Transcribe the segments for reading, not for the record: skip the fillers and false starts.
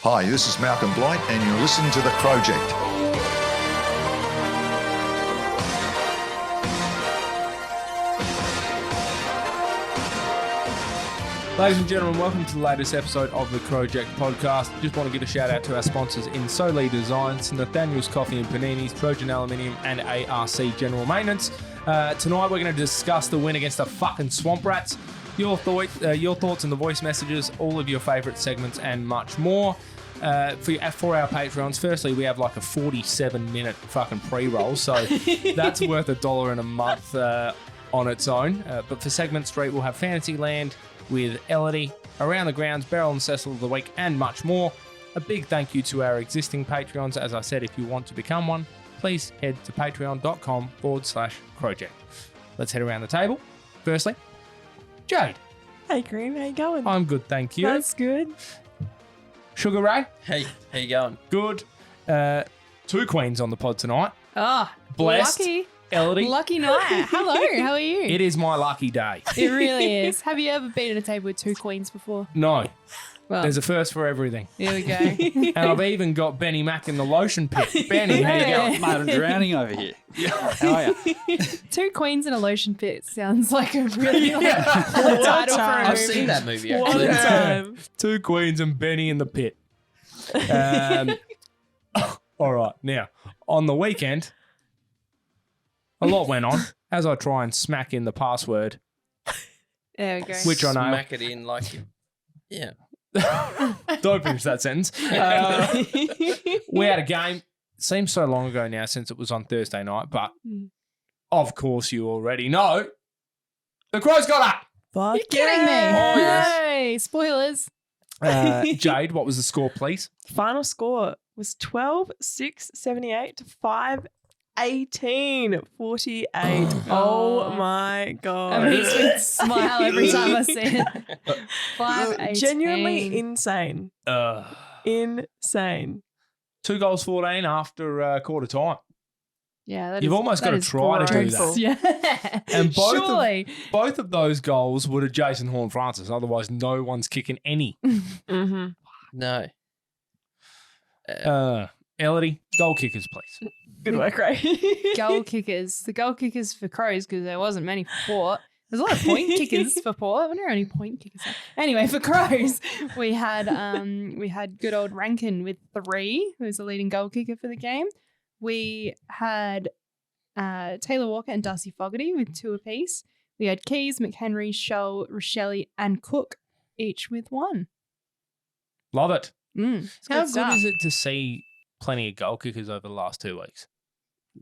Hi, this is Malcolm Blight, and you're listening to The Project. Ladies and gentlemen, welcome to the latest episode of the Project podcast. Just want to give a shout out to our sponsors in Soli Designs, Nathaniel's Coffee and Paninis, Trojan Aluminium, and ARC General Maintenance. Tonight we're going to discuss the win against the fucking Swamp Rats, your thoughts in the voice messages, all of your favourite segments, and much more. For our Patreons, firstly, we have like a 47-minute fucking pre-roll, so that's worth $1 in a month on its own. But for Segment Street, we'll have Fantasyland with Elodie, Around the Grounds, Beryl and Cecil of the Week, and much more. A big thank you to our existing Patreons. As I said, if you want to become one, please head to patreon.com/project. Let's head around the table. Firstly, Jade. Hey, Green, how you going? I'm good, thank you. That's good. Sugar Ray. Hey, how you going? Good. Two queens on the pod tonight. Oh, Blessed. lucky. Elodie. Lucky night. Hello, how are you? It is my lucky day. It really is. Have you ever been at a table with two queens before? No, Well, there's a first for everything. here we go. And I've even got Benny Mac in the lotion pit. Benny, how you going? Mate, I'm drowning over here. How are you? Two queens in a lotion pit sounds like a really cool title for a time. I've movie. seen that movie One actually. time. Two queens and Benny in the pit. All right, now, on the weekend, a lot went on as I try and smack in the password, There we go. which I know. Smack it in like you. Yeah. Don't finish that sentence. We had a game. Seems so long ago now since it was on Thursday night, but of course you already know. The Crows got up. Fuck You're kidding me. yeah. Oh, yes. Hey, spoilers. Jade, what was the score, please? Final score was 12-6-78 to 5-18 48. Oh my That god. makes me smile every time I see it. 5-18. Genuinely insane. Insane. 2 goals 14 after quarter time. Yeah, that You've is- almost that got to is try to do gross. that. Yeah. And Surely. both of those goals would have Jason Horn-Francis. Otherwise, no one's kicking any. Mm-hmm. No. Elodie, goal kickers, please. Good work, Ray. Goal kickers. The goal kickers for Crows, because there wasn't many for Port. There's a lot of point kickers for Port. I wonder how many point kickers are. Anyway, for Crows, we had good old Rankin with 3, who's the leading goal kicker for the game. We had Taylor Walker and Darcy Fogarty with 2 apiece. We had Keys, McHenry, Shull, Rochelle, and Cook, each with 1. Love it. It's How good stuff. is it to see plenty of goal kickers over the last 2 weeks?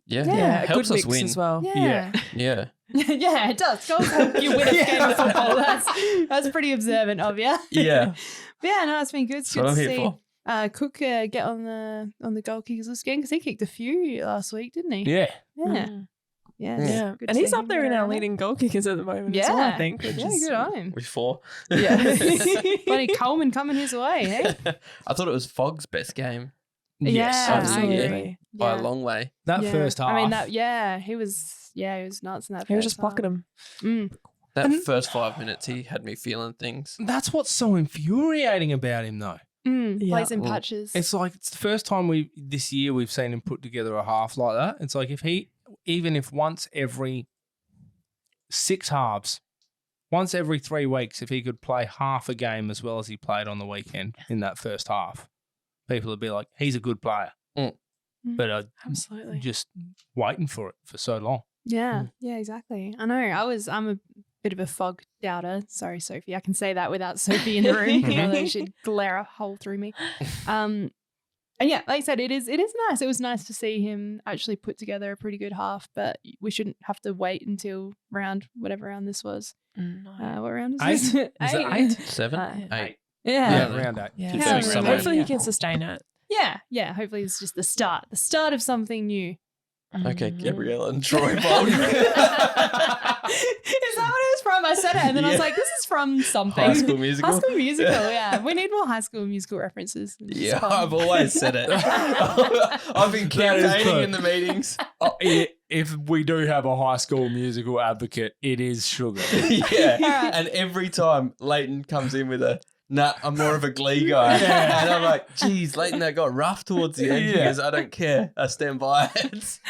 Yeah. Yeah, Helps good us mix win. as well. Yeah. Yeah. Yeah, it does. Goals help you win a game of football. That's pretty observant of you. Yeah. But yeah, no, it's been good. It's That's what good I'm to here see for. Cook get on the goal kickers list again, because he kicked a few last week, didn't he? Yeah. Yeah. Mm. Yeah. Yeah. Good And to he's see up him there in go our around it. leading goal kickers at the moment Yeah. as well, I think. Which Yeah, is, good on him. With 4. Yeah. Bloody Coleman coming his way, hey? I thought it was Fogg's best game Yes. Yeah, Absolutely. by a Yeah. long way. That Yeah. first half. I mean, he was nuts in that. He was first just plucking half. them. That And- first 5 minutes, he had me feeling things. That's what's so infuriating about him, though. Yeah. Plays in Mm. patches. It's like it's the first time this year we've seen him put together a half like that. It's like even if once every 6 halves, once every 3 weeks, if he could play half a game as well as he played on the weekend in that first half, people would be like, he's a good player. Mm. But I'm Absolutely. just waiting for it for so long. Yeah, yeah, exactly. I know. I'm a bit of a Fog doubter. Sorry, Sophie. I can say that without Sophie in the room, although she'd glare a hole through me. And yeah, like I said, it is nice. It was nice to see him actually put together a pretty good half, but we shouldn't have to wait until whatever round this was. What round is 8? this? Is it 8? 7? Uh, 8. Yeah. Yeah, round 8. Yeah. Yeah, somewhere. Hopefully yeah. he can sustain it. Yeah. Hopefully it's just the start of something new. Okay, Gabrielle and Troy Bold. Is that what it was from? I said it and then I was Yeah. like, this is from something. High School Musical. High School Musical, yeah. We need more High School Musical references. It's Yeah, fun. I've always said it. I've been That is campaigning true. in the meetings. Oh, if we do have a High School Musical advocate, it is Sugar. Yeah. All right. And every time Leighton comes in with a nah, I'm more of a Glee guy. Yeah. And I'm like, geez, Leighton, that got rough towards the end. Yeah. Because I don't care. I stand by it.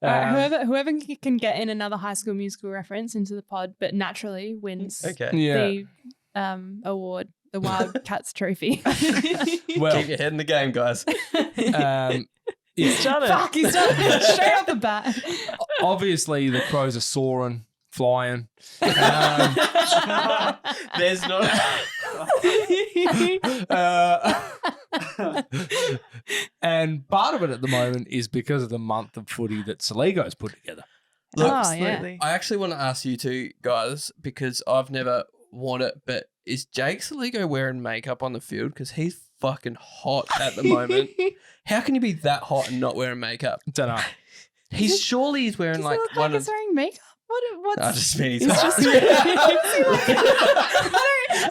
All right, whoever can get in another High School Musical reference into the pod, but naturally wins Okay. Yeah. the award, the Wildcats Trophy. Well, Keep your head in the game, guys. He's done it. Fuck, he's done it straight off the bat. obviously the Crows are soaring, flying. There's not. And part of it at the moment is because of the month of footy that Saligo's put together. Look, yeah. Absolutely. I actually want to ask you two guys because I've never worn it, but is Jake Saligo wearing makeup on the field? Because he's fucking hot at the moment. How can you be that hot and not wearing makeup? Don't know. Surely he's wearing Does like he look one like of. he's wearing makeup? What's I just mean he's He's hot. just-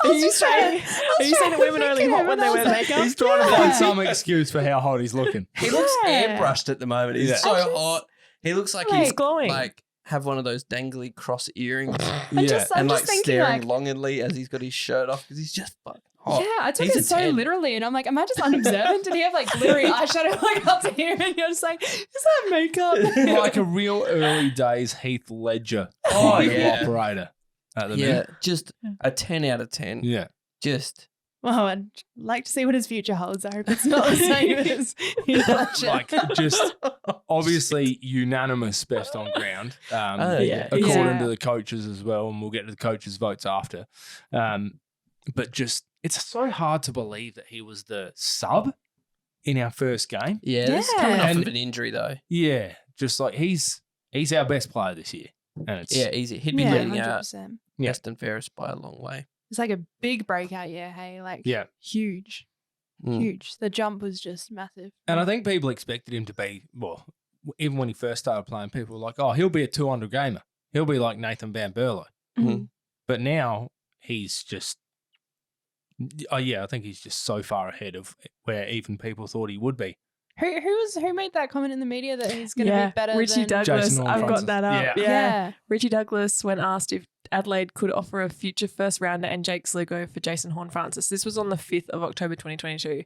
Are you saying that women are only hot when they wear makeup? He's trying to find some excuse for how hot he's looking. He looks Yeah. airbrushed at the moment. He's Yeah. so I just- hot. He looks like He's he's glowing. like have one of those dangly cross earrings Yeah. just- I'm and like thinking, staring like- longingly as he's got his shirt off because he's just fucking hot. Yeah, I took He's it a so 10. literally, and I'm like, am I just unobservant? Did he have like glittery eyeshadow like up to here? And you're just like, is that makeup? Like a real early days Heath Ledger Oh, kind of yeah. operator at the Yeah, minute. just a 10 out of 10. Yeah. Just Well, I'd like to see what his future holds. I hope it's not the same as Heath Ledger. Like just obviously unanimous best on ground. yeah. According Yeah. to the coaches as well, and we'll get to the coaches' votes after. But just it's so hard to believe that he was the sub in our first game. yeah, this is Yeah. coming off And- of an injury though. Yeah, just like he's our best player this year, and it's Yeah, easy. He'd be Yeah, leading out 100%. Yeah. Weston Ferris by a long way. It's like a big breakout year, hey? Like, Yeah. huge. Mm. Huge. The jump was just massive. And I think people expected him to be, well, even when he first started playing, people were like, oh, he'll be a 200 gamer. He'll be like Nathan Van Burlo. Mhm. But now he's just, I think he's just so far ahead of where even people thought he would be. Who made that comment in the media that he's going to Yeah, be better Richie than Douglas. Jason I've Horne-Francis. got that up. Yeah. Yeah. Richie Douglas, when asked if Adelaide could offer a future first rounder and Jake Sligo for Jason Horne-Francis. This was on the 5th of October 2022.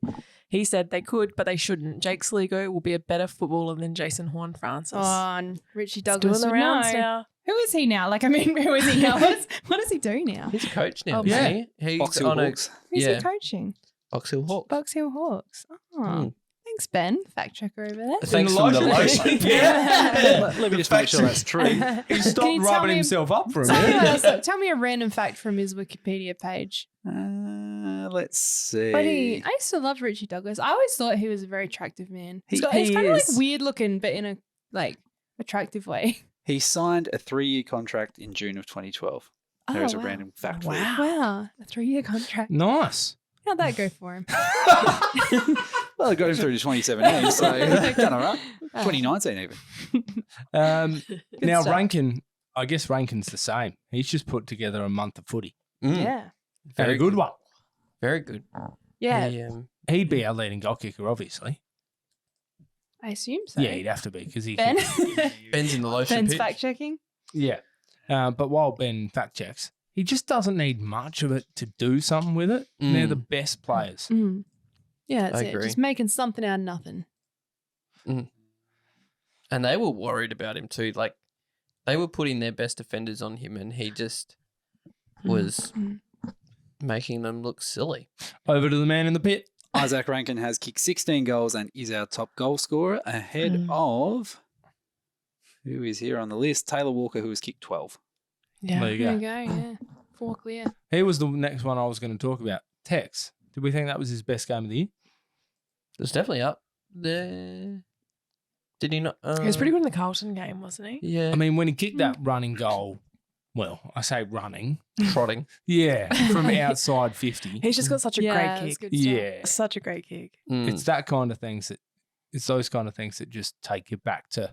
He said they could, but they shouldn't. Jake Sligo will be a better footballer than Jason Horne-Francis. Oh, and Richie He's Douglas doing the would rounds know. now. Who is he now? Like, I mean, who is he now? What does he do now? He's a coach now, Oh, isn't he? He's Box Hill on a Hawks. Who's yeah. he coaching? Box Hill Hawks. Box Hill Hawks. Oh, Mm. thanks, Ben. Fact checker over there. Thanks In for the lotion. lotion. Yeah. Let me just make sure that's true. He Can you stopped tell rubbing me- himself up for a Tell me, minute. tell me a random fact from his Wikipedia page. Let's see. But I used to love Richie Douglas. I always thought he was a very attractive man. He's He kind of like is. weird looking, but in a like attractive way. He signed a 3-year contract in June of 2012. There's a wow. random fact for you. Wow, a 3-year contract. Nice. How'd that go for him? Well, I got him through to 2017, so done all right. 2019 even. Now, stuff. Rankin, I guess Rankin's the same. He's just put together a month of footy. Mm, Yeah. And a good one. Very good. Yeah, He, He'd be our leading goal kicker, obviously. I assume so. Yeah, he'd have to be because he. Ben? Ben's in the lotion Ben's pitch. fact checking. Yeah. But while Ben fact checks, he just doesn't need much of it to do something with it. Mm. They're the best players. Mm. Yeah, that's I it. agree. Just making something out of nothing. And they were worried about him too. Like they were putting their best defenders on him, and he just was Mm. making them look silly. Over to the man in the pit. Isaac Rankin has kicked 16 goals and is our top goal scorer ahead of, who is here on the list? Taylor Walker, who has kicked 12. Yeah. There you There go. you go. Yeah, 4 clear. He was the next one I was going to talk about. Tex. Did we think that was his best game of the year? It was definitely up there. Did he not? He was pretty good in the Carlton game, wasn't he? Yeah, I mean, when he kicked that running goal, well, I say running. trotting. Yeah, from outside 50. He's just got such a Yeah, great that's kick. good stuff. Yeah. Such a great kick. Mm. It's that kind of things it's those kind of things that just take you back to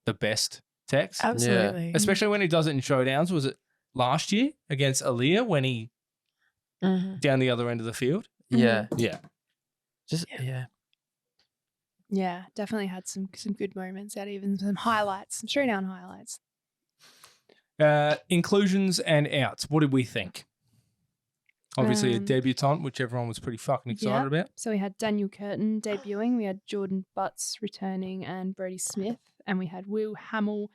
the best Tex. Absolutely. Especially when he does it in showdowns. Was it last year against Aaliyah when he Mhm. down the other end of the field? Yeah, Yeah. just yeah. Yeah, definitely had some good moments out, even some highlights, some straight down highlights. Inclusions and outs. What did we think? Obviously a Um, debutant, which everyone was pretty fucking excited about. So we had Daniel Curtin debuting, we had Jordan Butts returning, and Brody Smith, and we had Will Hamill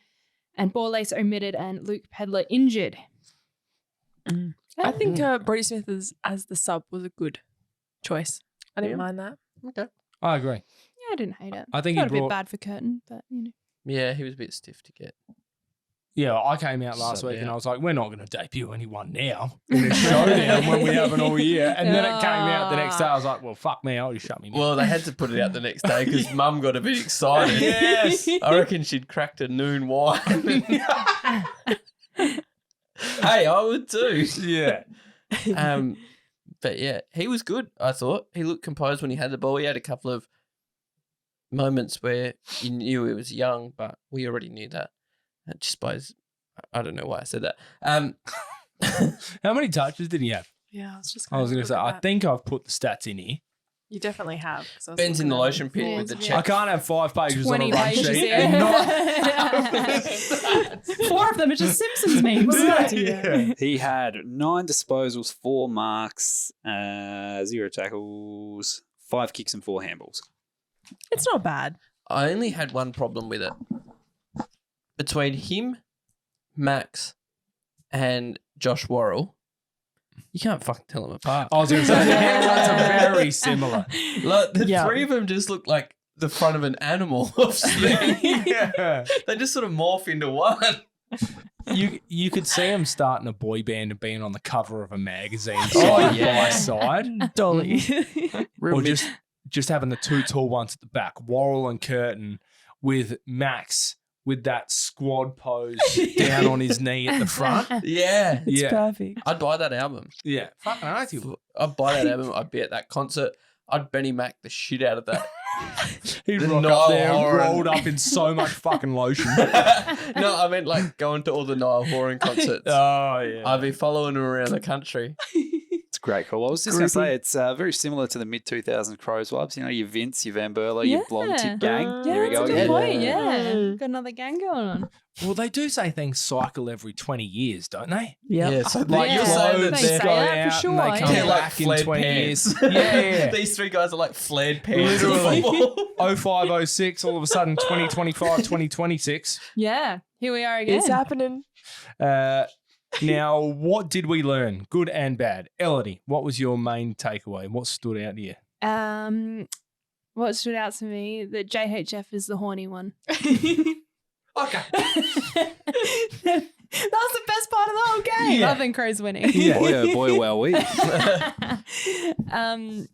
and Borlase omitted and Luke Pedler injured. I think Brody Smith as the sub was a good choice. I didn't mind that. I agree. Yeah, I didn't hate it. I think Got he a brought. bit bad for Curtin, but you know. Yeah, he was a bit stiff to get. Yeah, I came out last So, week and yeah. I was like, we're not going to debut anyone now in a showdown when we haven't all year. And then it came out the next day. I was like, well, fuck me. I'll just shut me down. Well, they had to put it out the next day because Mum got a bit excited. Yes. I reckon she'd cracked a noon wine. Hey, I would too. Yeah. But yeah, he was good. I thought he looked composed when he had the ball. He had a couple of moments where you knew he was young, but we already knew that. Just by his, I don't know why I said that. How many touches did he have? Yeah, I was just. I was going to say, look at I that. think I've put the stats in here. You definitely have. 'cause I was Ben's in looking the at lotion it. pit Yeah, with the it's check. I can't have 5 pages on a 20 run pages, sheet yeah. and not. 4 of them are just Simpsons memes. Yeah. He had 9 disposals, 4 marks, 0 tackles, 5 kicks, and 4 handballs. It's not bad. I only had one problem with it. Between him, Max, and Josh Worrell, you can't fucking tell them apart. I was going to say, the haircuts are very similar. Like, the Yeah. 3 of them just look like the front of an animal. Yeah. They just sort of morph into one. You could see him starting a boy band and being on the cover of a magazine Oh, side yeah. by side. Dolly. Or just having the 2 tall ones at the back, Worrell and Curtin, with Max with that squad pose down on his knee at the front. Yeah. It's Yeah. perfect. I'd buy that album. Yeah. Fucking oath you would. I'd buy that album. I'd be at that concert. I'd Benny Mac the shit out of that. He'd The rock Niall up there Horan. rolled up in so much fucking lotion. No, I meant like going to all the Niall Horan concerts. Oh, yeah. I'd be following him around the country. It's a great call. I was just going to say it's very similar to the mid-2000s Crows vibes. You know, your Vince, your Van Burler, your blonde Yeah. tip gang. Yeah, There we That's go a good again. point. Yeah, Mm. got another gang going on. Well, they do say things cycle every 20 years, don't they? Yeah. so Like Yeah. you're saying that They they're, say go that for out sure, and they come yeah. they're like back in flared 20 pants. years. Yeah. These 3 guys are like flared pants. Literally. Football. 05, 06, all of a sudden 2025, 2026. Yeah, here we are again. It's happening. Now, what did we learn? Good and bad. Elodie, what was your main takeaway? What stood out to you? What stood out to me that JHF is the horny one. Okay. That was the best part of the whole game, Yeah. other than Crows winning. Yeah. Boy, oh boy, well, we. And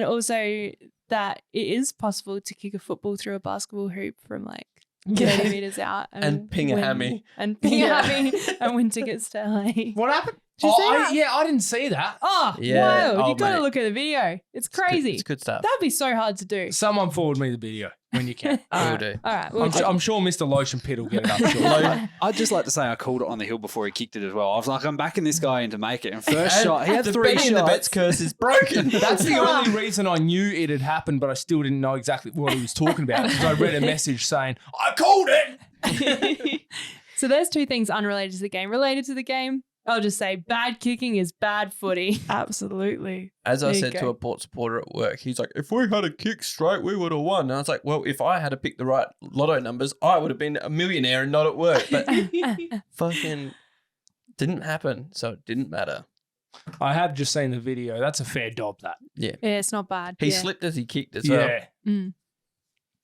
also that it is possible to kick a football through a basketball hoop from like 30 meters out And ping a win- hammy. and ping a hammy and win tickets to LA. What happened? Did you see that? I didn't see that. Oh, Yeah. wild. Oh, You gotta mate. look at the video. It's crazy. It's good stuff. That'd be so hard to do. Someone forward me the video when you can. Will do. All right. I'm sure Mr. Lotion Pit will get it up shortly. I'd just like to say I called it on the hill before he kicked it as well. I was like, I'm backing this guy in to make it. And first shot, he had the 3 Benny and the Bets shots. curse is broken. That's the only reason I knew it had happened, but I still didn't know exactly what he was talking about because I read a message saying, I called it. So there's 2 things unrelated to the game. Related to the game, I'll just say bad kicking is bad footy. Absolutely. As I There you said go. to a Port supporter at work, he's like, if we had a kick straight, we would have won. And I was like, well, if I had to pick the right lotto numbers, I would have been a millionaire and not at work. But fucking didn't happen, so it didn't matter. I have just seen the video. That's a fair dob, that. Yeah, it's not bad. He yeah. slipped as he kicked as well. Yeah. Mm.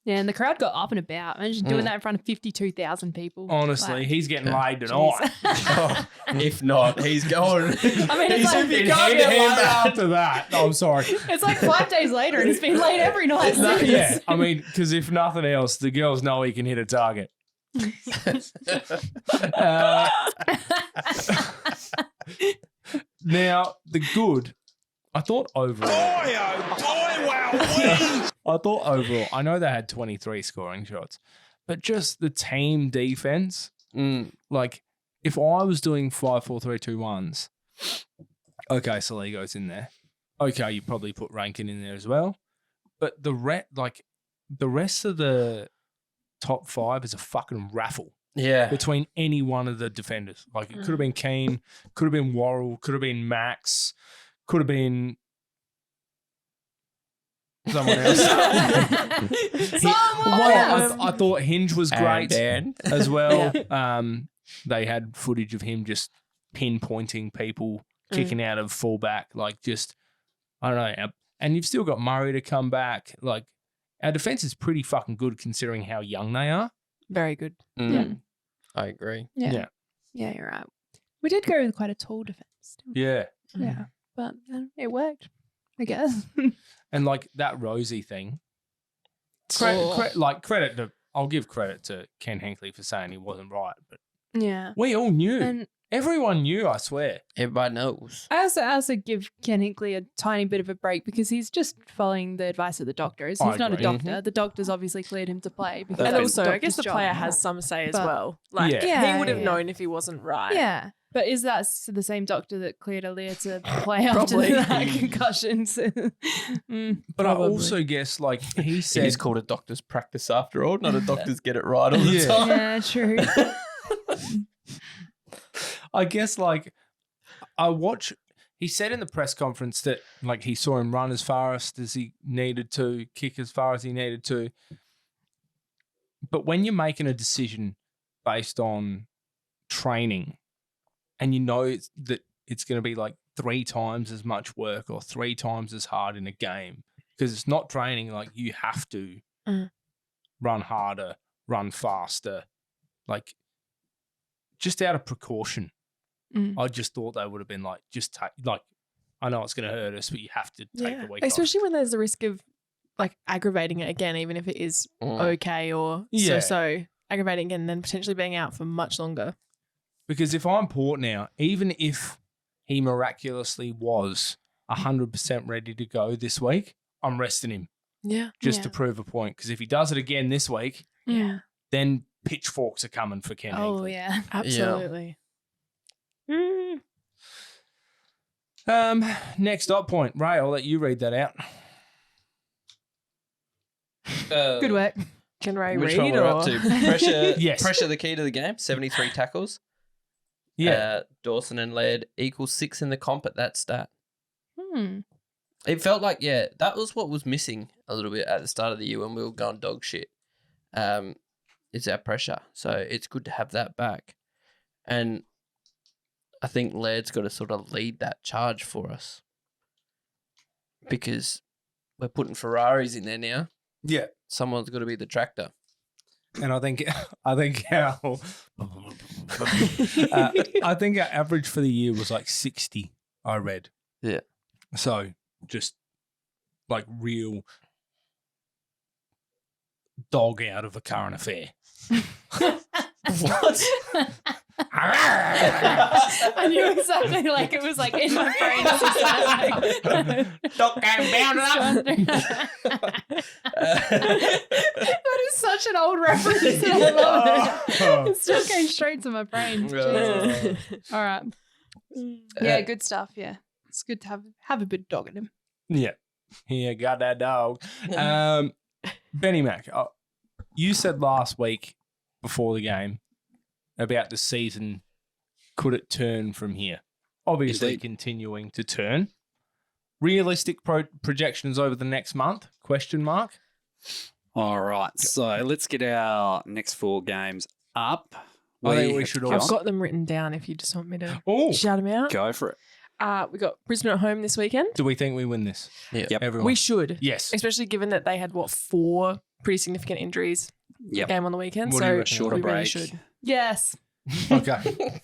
Yeah, and the crowd got up and about. Imagine doing that in front of 52,000 people. Honestly, Like, he's getting laid jeez. tonight. Oh, if not, he's going. I mean, it's he's like- been You can't get hand-to-hand laid back. after that. Oh, I'm sorry. It's like 5 days later and it's been late every night. No, since. yeah, I mean, because if nothing else, the girls know he can hit a target. Now, the good, I thought overall. I thought overall, I know they had 23 scoring shots, but just the team defense, like if I was doing 5-4-3-2-1s, okay, Saligo's in there. Okay, you probably put Rankin in there as well. But the rest of the top 5 is a fucking raffle Yeah. between any one of the defenders. Like it could have been Keane, could have been Worrell, could have been Max, Could have been someone else. I thought Hinge was great as well. They had footage of him just pinpointing people, kicking out of fullback, like just, I don't know. And you've still got Murray to come back. Like, our defense is pretty fucking good considering how young they are. Very good. Mm. I agree. Yeah. Yeah, you're right. We did go with quite a tall defense. didn't we? Yeah. Yeah. But it worked, I guess. And like that Rosie thing, credit to, I'll give credit to Ken Hinkley for saying he wasn't right, but Yeah. we all knew. And Everyone knew, I swear. Everybody knows. I also give Ken Hinkley a tiny bit of a break because he's just following the advice of the doctors. I He's not a agree. doctor. The doctors obviously cleared him to play. Because And that's also, the I guess the doctor's player job. has some say as But- well. Like, Yeah. he would have Yeah. known if he wasn't right. Yeah. But is that the same doctor that cleared Aaliyah to play after Probably. that concussions? Mm. But Probably. I also guess, like, he It said, is called a doctor's practice after all. Not a doctor's get it right all the Yeah. time. Yeah, true. I guess, like, he said in the press conference that, like, he saw him run as fast as he needed to, kick as far as he needed to. But when you're making a decision based on training and you know that it's going to be like 3 times as much work or 3 times as hard in a game, because it's not training, like, you have to run harder, run faster, like, just out of precaution. I just thought they would have been like, just take, like, I know it's going to hurt us, but you have to take the week off. Especially when there's the risk of like aggravating it again, even if it is okay or Yeah. so aggravating again, and then potentially being out for much longer. Because if I'm Port now, even if he miraculously was 100% ready to go this week, I'm resting him Yeah. just to prove a point. Because if he does it again this week, Yeah. then pitchforks are coming for Ken Oh, Hinkley. yeah. Absolutely. Next up point. Ray, I'll let you read that out. Good work. Can Ray Which read one we're or up to? Pressure, Yes. pressure the key to the game. 73 tackles. Yeah. Dawson and Laird equals 6 in the comp at that stat. Hmm. It felt like, that was what was missing a little bit at the start of the year when we were going dog shit. It's our pressure. So it's good to have that back. And I think Laird's got to sort of lead that charge for us. Because we're putting Ferraris in there now. Yeah. Someone's got to be the tractor. And I think our I think our average for the year was like 60, I read. Yeah. So just like real dog out of a current affair. What? I knew exactly like it was like in my brain. Dog game bounded up. That is such an old reference. And I love it. It's still going straight to my brain. Jesus. All right. Yeah, good stuff. Yeah, it's good to have a bit of dog in him. Yeah. Yeah, got that dog. Benny Mac, you said last week before the game about the season, could it turn from here? Obviously Indeed. continuing to turn. Realistic projections over the next month? Question mark. All right. So let's get our next 4 games up. I think we should I've also- got them written down if you just want me to Oh, shout them out. go for it. We got Brisbane at home this weekend. do we think we win this? Yep. Everyone. We should. Yes. Especially given that they had, 4 pretty significant injuries Yep. game on the weekend. What do you So reckon? Shorter we really break. should. Yes. Okay.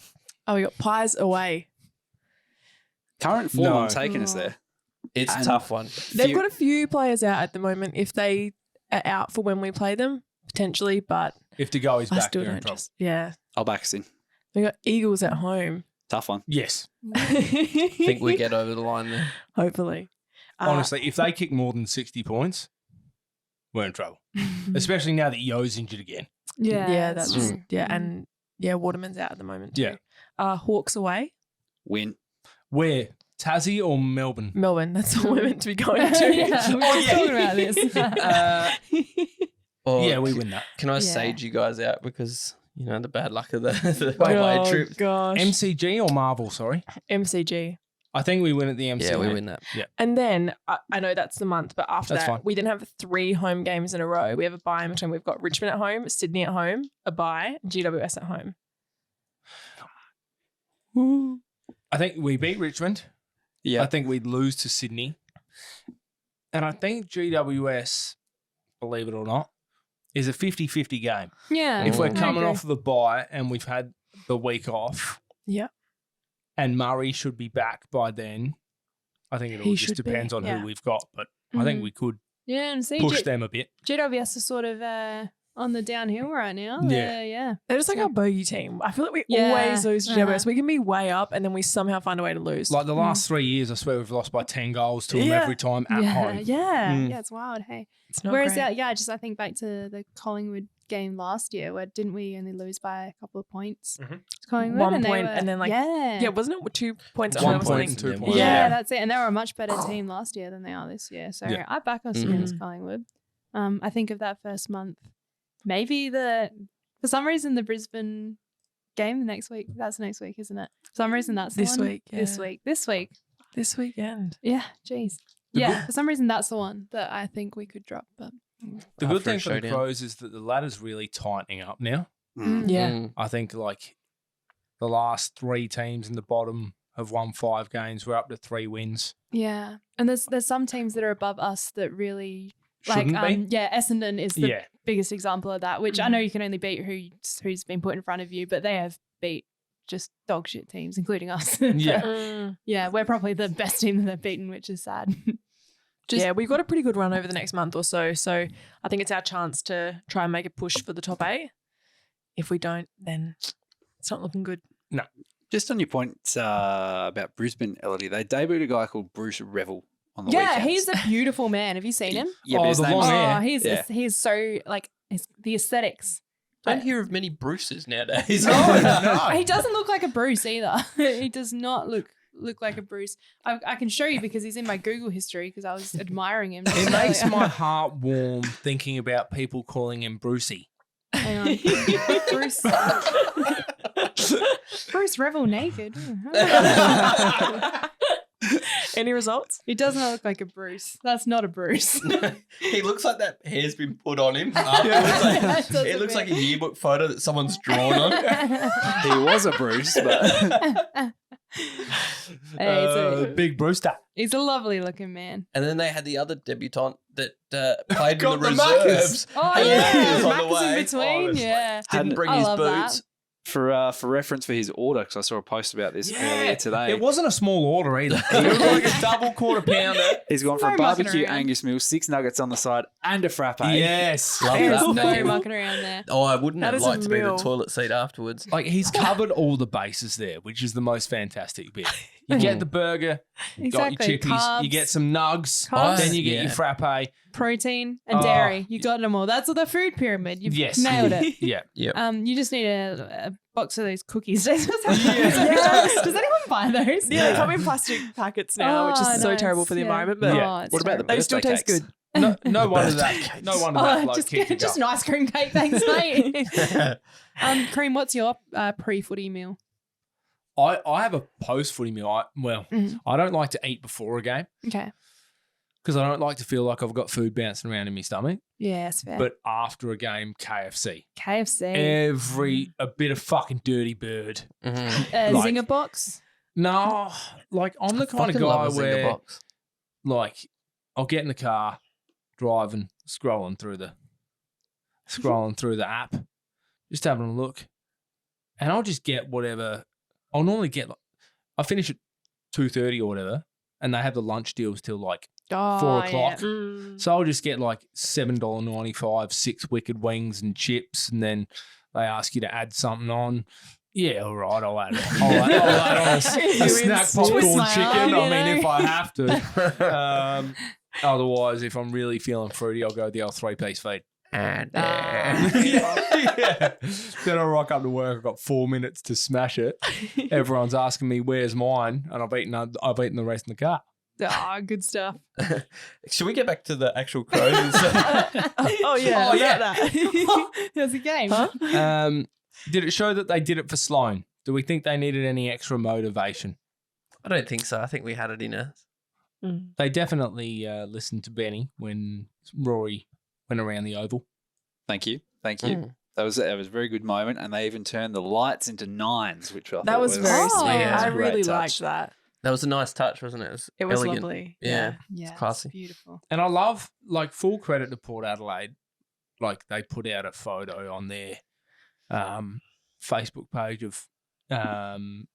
Oh, we got Pies away. Current form No. I'm taking us there. It's a And- tough one. They've Few- got a few players out at the moment. If they are out for when we play them, potentially, but If to go is I back, still they're in don't trouble. just. Yeah. I'll back us in. We got Eagles at home. Tough one. Yes. I think we get over the line there. Hopefully. Honestly, if they kick more than 60 points, we're in trouble. Especially now that Yo's injured again. Yeah, that's true. yeah, and yeah, Waterman's out at the moment too. Yeah. Hawks away. Win. Where? Tassie or Melbourne? Melbourne. That's all we're meant to be going to. Yeah, we were talking about this. Or Yeah, we win that. Can I Yeah. sage you guys out because, the bad luck of the away Oh trip? gosh. MCG or Marvel, sorry? MCG. I think we win at the MCG. Yeah, we win that. And then I know that's the month, but after That's that, fine. we then have 3 home games in a row. We have a bye in between. We've got Richmond at home, Sydney at home, a bye, GWS at home. I think we beat Richmond. Yeah. I think we'd lose to Sydney. And I think GWS, believe it or not, is a 50-50 game. Yeah. If we're I coming agree. off of the bye and we've had the week off, Yeah. and Murray should be back by then, I think it all He just should be, depends on yeah. who we've got. But I think Mhm. we could Yeah, and see, push them a bit. GWS is sort of on the downhill right now. Yeah. Yeah. They're just like our bogey team. I feel like we Yeah. always lose to Uh-huh. GWS. We can be way up and then we somehow find a way to lose. Like the last 3 years, I swear we've lost by 10 goals to them Yeah. every time at yeah, home. yeah, Mm. yeah. It's wild. Hey, it's not whereas great. I think back to the Collingwood game last year, where didn't we only lose by a couple of points Mhm. to Collingwood? 1 and they point, were- and then, like, yeah, Yeah, wasn't it 2 points? One under or point something? and 2 Yeah. points. yeah, that's it. And they were a much better team last year than they are this year. So Yeah. I back us against Collingwood. I think of that first month. Maybe for some reason the Brisbane game next week. That's next week, isn't it? For some reason that's the This one. week, This yeah. week. This week. This weekend. Yeah. Jeez. The Yeah. For some reason that's the one that I think we could drop. But The After good a thing for the showdown. Crows is that the ladder's really tightening up now. Yeah. Mm. I think like the last 3 teams in the bottom have won 5 games. We're up to 3 wins. yeah, and there's some teams that are above us that really Shouldn't be. yeah, Essendon is the Yeah. biggest example of that. Which I know you can only beat who's been put in front of you, but they have beat just dog shit teams, including us. Yeah. Yeah, we're probably the best team that they've beaten, which is sad. Yeah, we've got a pretty good run over the next month or so. So I think it's our chance to try and make a push for the top 8. If we don't, then it's not looking good. Just on your point about Brisbane, Elodie, they debuted a guy called Bruce Revel on the Yeah, weekend. he's a beautiful man. Have you seen him? Yeah, Oh, but his the name's- long hair. Oh, Yeah. he's so like the aesthetics. Don't hear of many Bruces nowadays. He doesn't look like a Bruce either. He does not look like a Bruce. I can show you because he's in my Google history because I was admiring him. It makes my heart warm thinking about people calling him Brucey. Hang on. Bruce. Bruce Revel naked. Any results? He does not look like a Bruce. That's not a Bruce. He looks like that hair's been put on him. That does It a looks bit. like a yearbook photo that someone's drawn on. He was a Bruce, but Hey, Big Brewster. he's a lovely looking man. And then they had the other debutant that played in Got the the Marcus. reserves. Oh He yeah, was on the Max in way. between. that's Yeah. Didn't bring I his love that. boots. for reference for his order, because I saw a post about this earlier today. It wasn't a small order either. It was like a double quarter pounder. He's gone for No a mucking barbecue around. Angus meal, 6 nuggets on the side, and a frappe. Yes. Love There's that. no mucking around there. Oh, I wouldn't That have is a liked to be the meal. toilet seat afterwards. Like he's covered all the bases there, which is the most fantastic bit. You get the burger, you got your Exactly. chippies, you Carbs. get some nugs, Carbs. then you get Yeah. your frappe. Protein and Oh. dairy. You got them all. That's the food pyramid. You've Yes. nailed it. Yeah. You just need a box of those cookies. Does Yes. anyone buy those? Yeah, they come in plastic packets now, which Oh, is so nice. terrible for the Yeah. environment. But Yeah. it's What about the terrible. they still birthday taste cakes? good. No wonder that. No wonder that bloke just kicked it just up. an ice cream cake, thanks, mate. Cream, what's your pre-footy meal? I have a post footy meal. I don't like to eat before a game Okay. because I don't like to feel like I've got food bouncing around in my stomach. Yeah, that's fair. But after a game, KFC. KFC. A bit of fucking dirty bird. Mhm. like- Zinger box. No, like I'm the kind of Fucking guy love a Zinger where box. like I'll get in the car, driving, scrolling through the app, just having a look, and I'll just get whatever. I'll normally get. I finish at 2:30 or whatever, and they have the lunch deals till like Oh, 4 o'clock. Mm. So I'll just get like $7.95, 6 wicked wings and chips, and then they ask you to add something on. Yeah, all right, I'll add it. I'll add on a snack Twist popcorn my chicken. arm, you I mean, know? if I have to. Otherwise, if I'm really feeling fruity, I'll go the old 3-piece feed. And Yeah. Then I rock up to work. I've got 4 minutes to smash it. Everyone's asking me where's mine, and I've eaten the rest in the car. Ah, good stuff. should we get back to the actual Crows? Oh yeah, Oh, yeah. that. There's a game. Huh? Did it show that they did it for Sloan? Do we think they needed any extra motivation? I don't think so. I think we had it in us. They definitely listened to Benny when Rory went around the oval. Thank you. Mm. That was a very good moment, and they even turned the lights into 9s, which I That thought was very Oh, sweet. yeah. I a great really touch. liked that. That was a nice touch, wasn't it? It was elegant. lovely. Yeah. Yeah, classy. it's beautiful. And I love, like, full credit to Port Adelaide. Like, they put out a photo on their Facebook page of Trav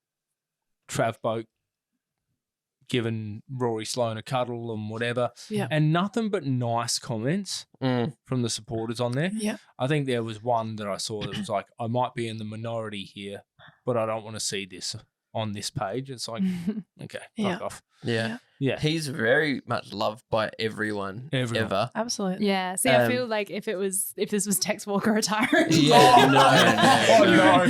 Boak giving Rory Sloane a cuddle and whatever. Yeah. And nothing but nice comments Mm. from the supporters on there. Yeah. I think there was one that I saw that was like, I might be in the minority here, but I don't want to see this on this page. It's like, okay, Yeah. fuck off. Yeah. Yeah. He's very much loved by everyone. Everyone. Ever. Absolutely. Yeah. See, I Um, feel like if this was Tex Walker retiring. Yeah, no. Oh, no.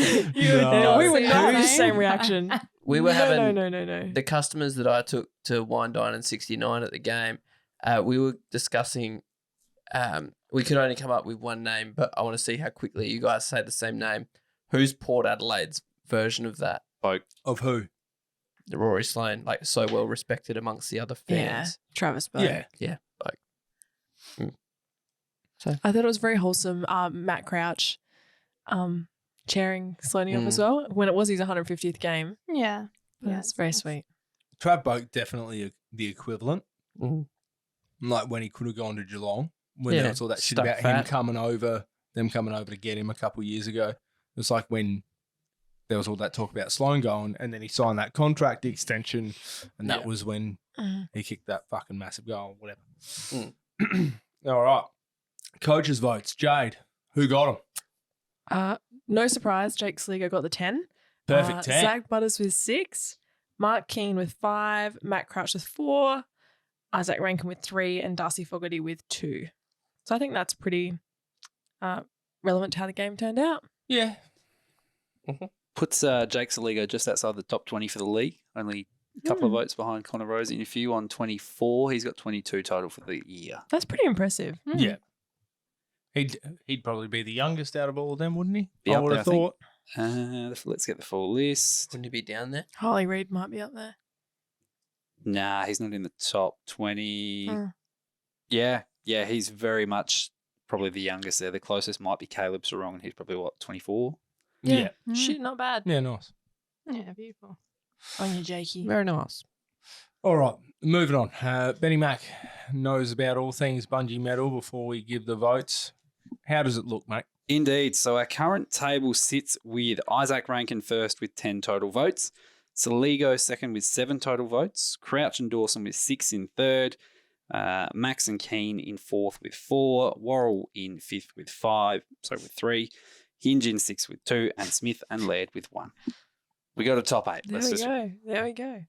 No. We would not have the Right? same reaction. We were having No. the customers that I took to Wine Dine and 69 at the game. We were discussing. We could only come up with one name, but I want to see how quickly you guys say the same name. Who's Port Adelaide's version of that? Boak. Of who? Rory Sloane, like so well respected amongst the other Yeah. fans. Travis Boak. Yeah. I thought it was very wholesome. Matt Crouch chairing Sloaney off as well when it was his 150th game. Yeah. Yeah, it's very sweet. Trav Boak definitely the equivalent. Mhm. Like when he could have gone to Geelong, when Yeah, there was all that shit stuck about him fat. coming over, them coming over to get him a couple of years ago. It was like when there was all that talk about Sloane going, and then he signed that contract extension, and that Yeah. was when he kicked that fucking massive goal, whatever. Mm. All right. Coaches' votes. Jade, who got them? No surprise, Jake Sligo got the 10. Perfect 10. Zach Butters with 6. Mark Keane with 5. Matt Crouch with 4. Isaac Rankin with 3. And Darcy Fogarty with 2. So I think that's pretty relevant to how the game turned out. Yeah. Puts Jake Saligo just outside the top 20 for the league. Only a couple of votes behind Connor Rosie and a few on 24. He's got 22 total for the year. That's pretty impressive. Yeah. He'd probably be the youngest out of all of them, wouldn't he? Be I up would there, have I think. thought. Let's get the full list. Wouldn't he be down there? Holly Reid might be up there. Nah, he's not in the top 20. Mm. Yeah, he's very much probably the youngest there. The closest might be Caleb Sarong, and he's probably, 24? Yeah. Shit, not bad. Yeah, nice. Yeah, beautiful. On you, Jakey. Very nice. All right, moving on. Benny Mac knows about all things bungee metal before we give the votes. How does it look, mate? Indeed. So our current table sits with Isaac Rankin first with 10 total votes, Saligo second with 7 total votes, Crouch and Dawson with 6 in third, Max and Keane in fourth with 4, Worrell in fifth with 3, Hinge in 6 with 2, and Smith and Laird with 1. We got a top 8. There we go.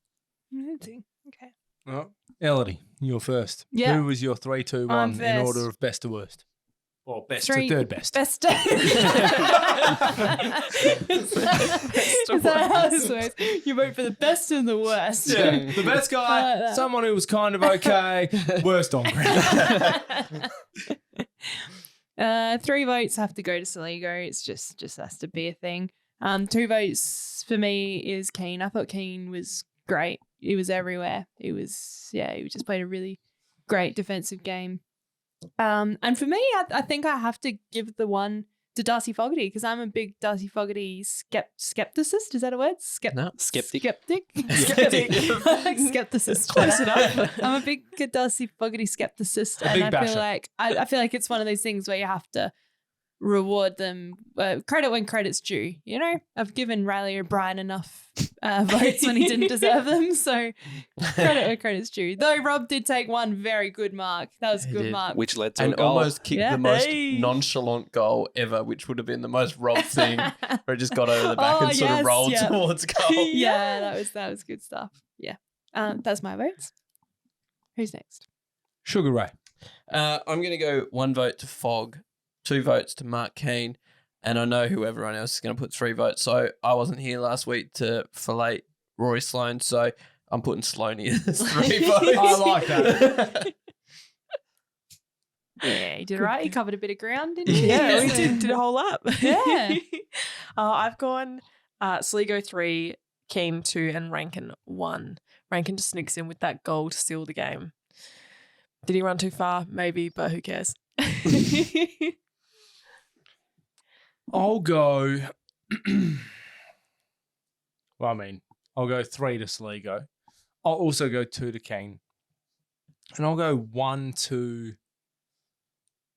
Okay. Oh, Elodie, you're first. Yeah. Who was your 3, 2, 1 I'm in first. order of best to worst? Or best Three- to third best? Best. Is that how this works? You vote for the best and the worst. Yeah, the best I guy, like that. someone who was kind of okay, worst on ground. 3 votes have to go to Saligo. It's just has to be a thing. 2 votes for me is Keane. I thought Keane was great. He was everywhere. He just played a really great defensive game. And for me, I think I have to give the one to Darcy Fogarty because I'm a big Darcy Fogarty skepticist. Is that a word? No. Skeptic. Skeptic. Skepticist. Close enough. I'm a big Darcy Fogarty skepticist, A and big I basher. feel like I feel like it's one of those things where you have to reward them credit when credit's due. You know, I've given Riley O'Brien enough votes when he didn't deserve them, so credit when credit's due. Though Rob did take one very good mark. That was a He good did. mark. Which led to And a goal. almost kicked Yeah. the most Hey. nonchalant goal ever, which would have been the most Rob thing, where it just got over the back Oh, and sort of yes, rolled yeah. towards goal. Yeah, that was good stuff. Yeah, that's my votes. Who's next? Sugar Ray. I'm going to go 1 vote to Fogg, 2 votes to Mark Keane, and I know who everyone else is going to put 3 votes. So I wasn't here last week to fillet Rory Sloane, so I'm putting Sloaney as 3 votes. I like that. Yeah, he did right. He covered a bit of ground, didn't he? Yeah, we did a whole lap. Yeah. I've gone Sligo 3, Keane 2, and Rankin 1. Rankin just sneaks in with that goal to seal the game. Did he run too far? Maybe, but who cares? I'll go. Well, I mean, I'll go 3 to Sligo. I'll also go 2 to Keane. And I'll go 1 to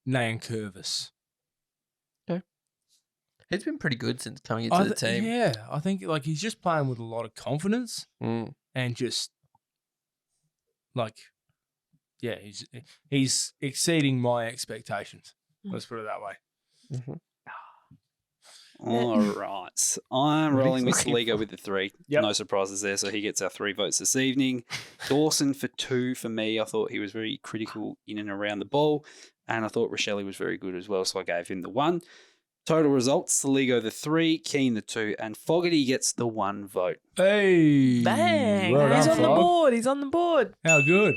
Nankervis. He's been pretty good since coming into the team. Yeah, I think like he's just playing with a lot of confidence Mm. and just like, yeah, he's exceeding my expectations. Let's put it that way. Mhm. All right. I'm What are you rolling with looking Sligo for? with the 3. Yep. No surprises there. So he gets our 3 votes this evening. Dawson for 2 for me. I thought he was very critical in and around the ball. And I thought Rochelle was very good as well. So I gave him the 1. Total results, Sligo the 3, Keane the 2, and Fogarty gets the 1 vote. Hey, Bang! well He's done, on the Fog. board. He's on the board. How good.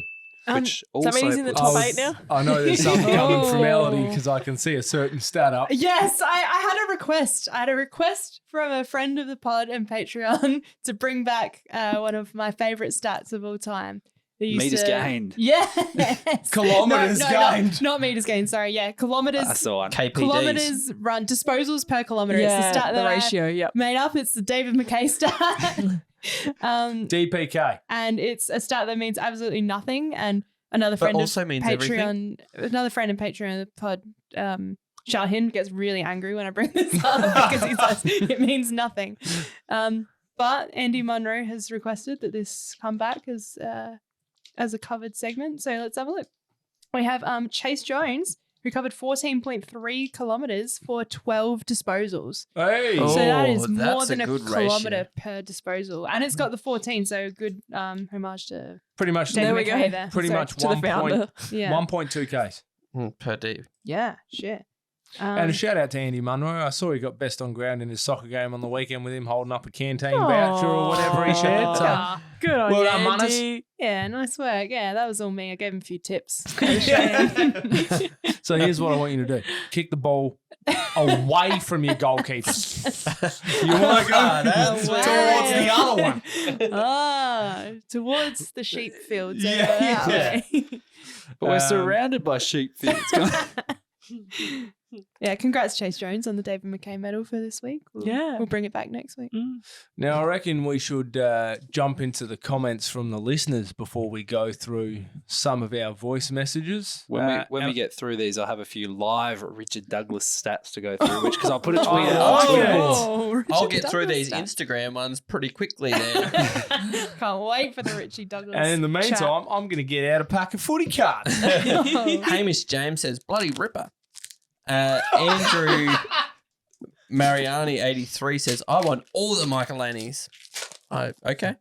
Which Does that mean he's in the puts top us- 8 now? I know there's something coming from Oh. Melody because I can see a certain stat up. Yes, I had a request. I had a request from a friend of the pod and Patreon to bring back one of my favorite stats of all time. They used Meters to- gained. Yes. Kilometres gained. Not meters gained, sorry. Yeah, kilometers. That's the one. KPDs. Kilometers run, disposals per kilometer. It's the stat the that I ratio, yep. made up. It's the David McKay stat. DPK. And it's a stat that means absolutely nothing. And another But friend also of means Patreon, another friend of Patreon of the pod, Shahin, gets really angry when I bring this up because he says it means nothing. But Andy Munro has requested that this come back as a covered segment. So let's have a look. We have Chase Jones, who covered 14.3 kilometers for 12 disposals. Hey. Oh, So that is more that's a than a good kilometer ratio. per disposal. And it's got the 14, so good homage to Pretty much. David There we McKay go. there. Pretty Sorry. much To the founder. Yeah. 1.2 Ks. Per D. Yeah, shit. And a shout out to Andy Munro. I saw he got best on ground in his soccer game on the weekend with him holding up a canteen voucher or whatever he shared. So, Aw. Good on Well you, done, Munners. Andy. Yeah, nice work. Yeah, that was all me. I gave him a few tips. so here's what I want you to do: kick the ball away from your goalkeeper. You want to go That's towards right. the other one. Towards the sheep fields. over Yeah, that yeah. way. But we're surrounded by sheep fields. Yeah, congrats, Chase Jones, on the David McKay medal for this week. We'll bring it back next week. Now, I reckon we should jump into the comments from the listeners before we go through some of our voice messages. When we and- get through these, I'll have a few live Richard Douglas stats to go through, which because I'll put a tweet Oh, out. on Twitter. Oh, I'll Richie get through Douglas these stats. Instagram ones pretty quickly then. Can't wait for the Richie Douglas. And in the chat. meantime, I'm going to get out a pack of footy cards. Hamish James says, bloody ripper. Andrew Mariani 83 says, I want all the Michelanis. Okay.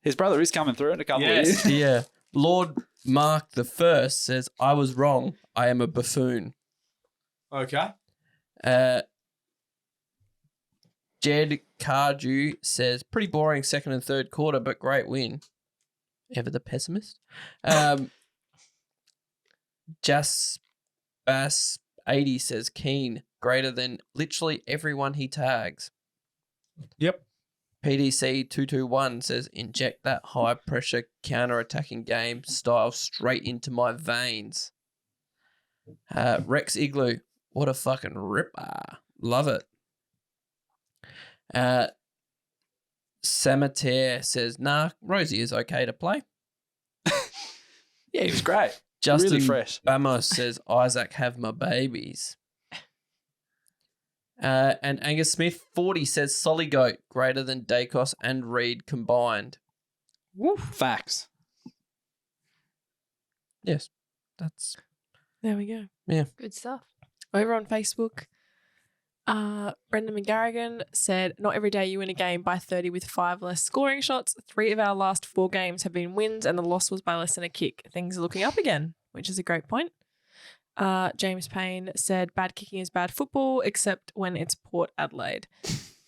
His brother is coming through in a couple Yes. of years. Yeah. Lord Mark the First says, I was wrong. I am a buffoon. Okay. Jed Cardew says, pretty boring second and third quarter, but great win. Ever the pessimist? Bass 80 says, Keane, greater than literally everyone he tags. Yep. PDC 221 says, inject that high pressure counter attacking game style straight into my veins. Rex Igloo, what a fucking ripper. Love it. Samater says, nah, Rosie is okay to play. Yeah, he was great. Justin Really fresh. Bamos says, Isaac, have my babies. And Angus Smith 40 says, Solly Goat, greater than Dacos and Reed combined. Facts. Yes, that's... There we go. Good stuff. Over on Facebook, Brendan McGarrigan said, not every day you win a game by 30 with 5 less scoring shots. 3 of our last 4 games have been wins and the loss was by less than a kick. Things are looking up again, which is a great point. James Payne said, bad kicking is bad football, except when it's Port Adelaide.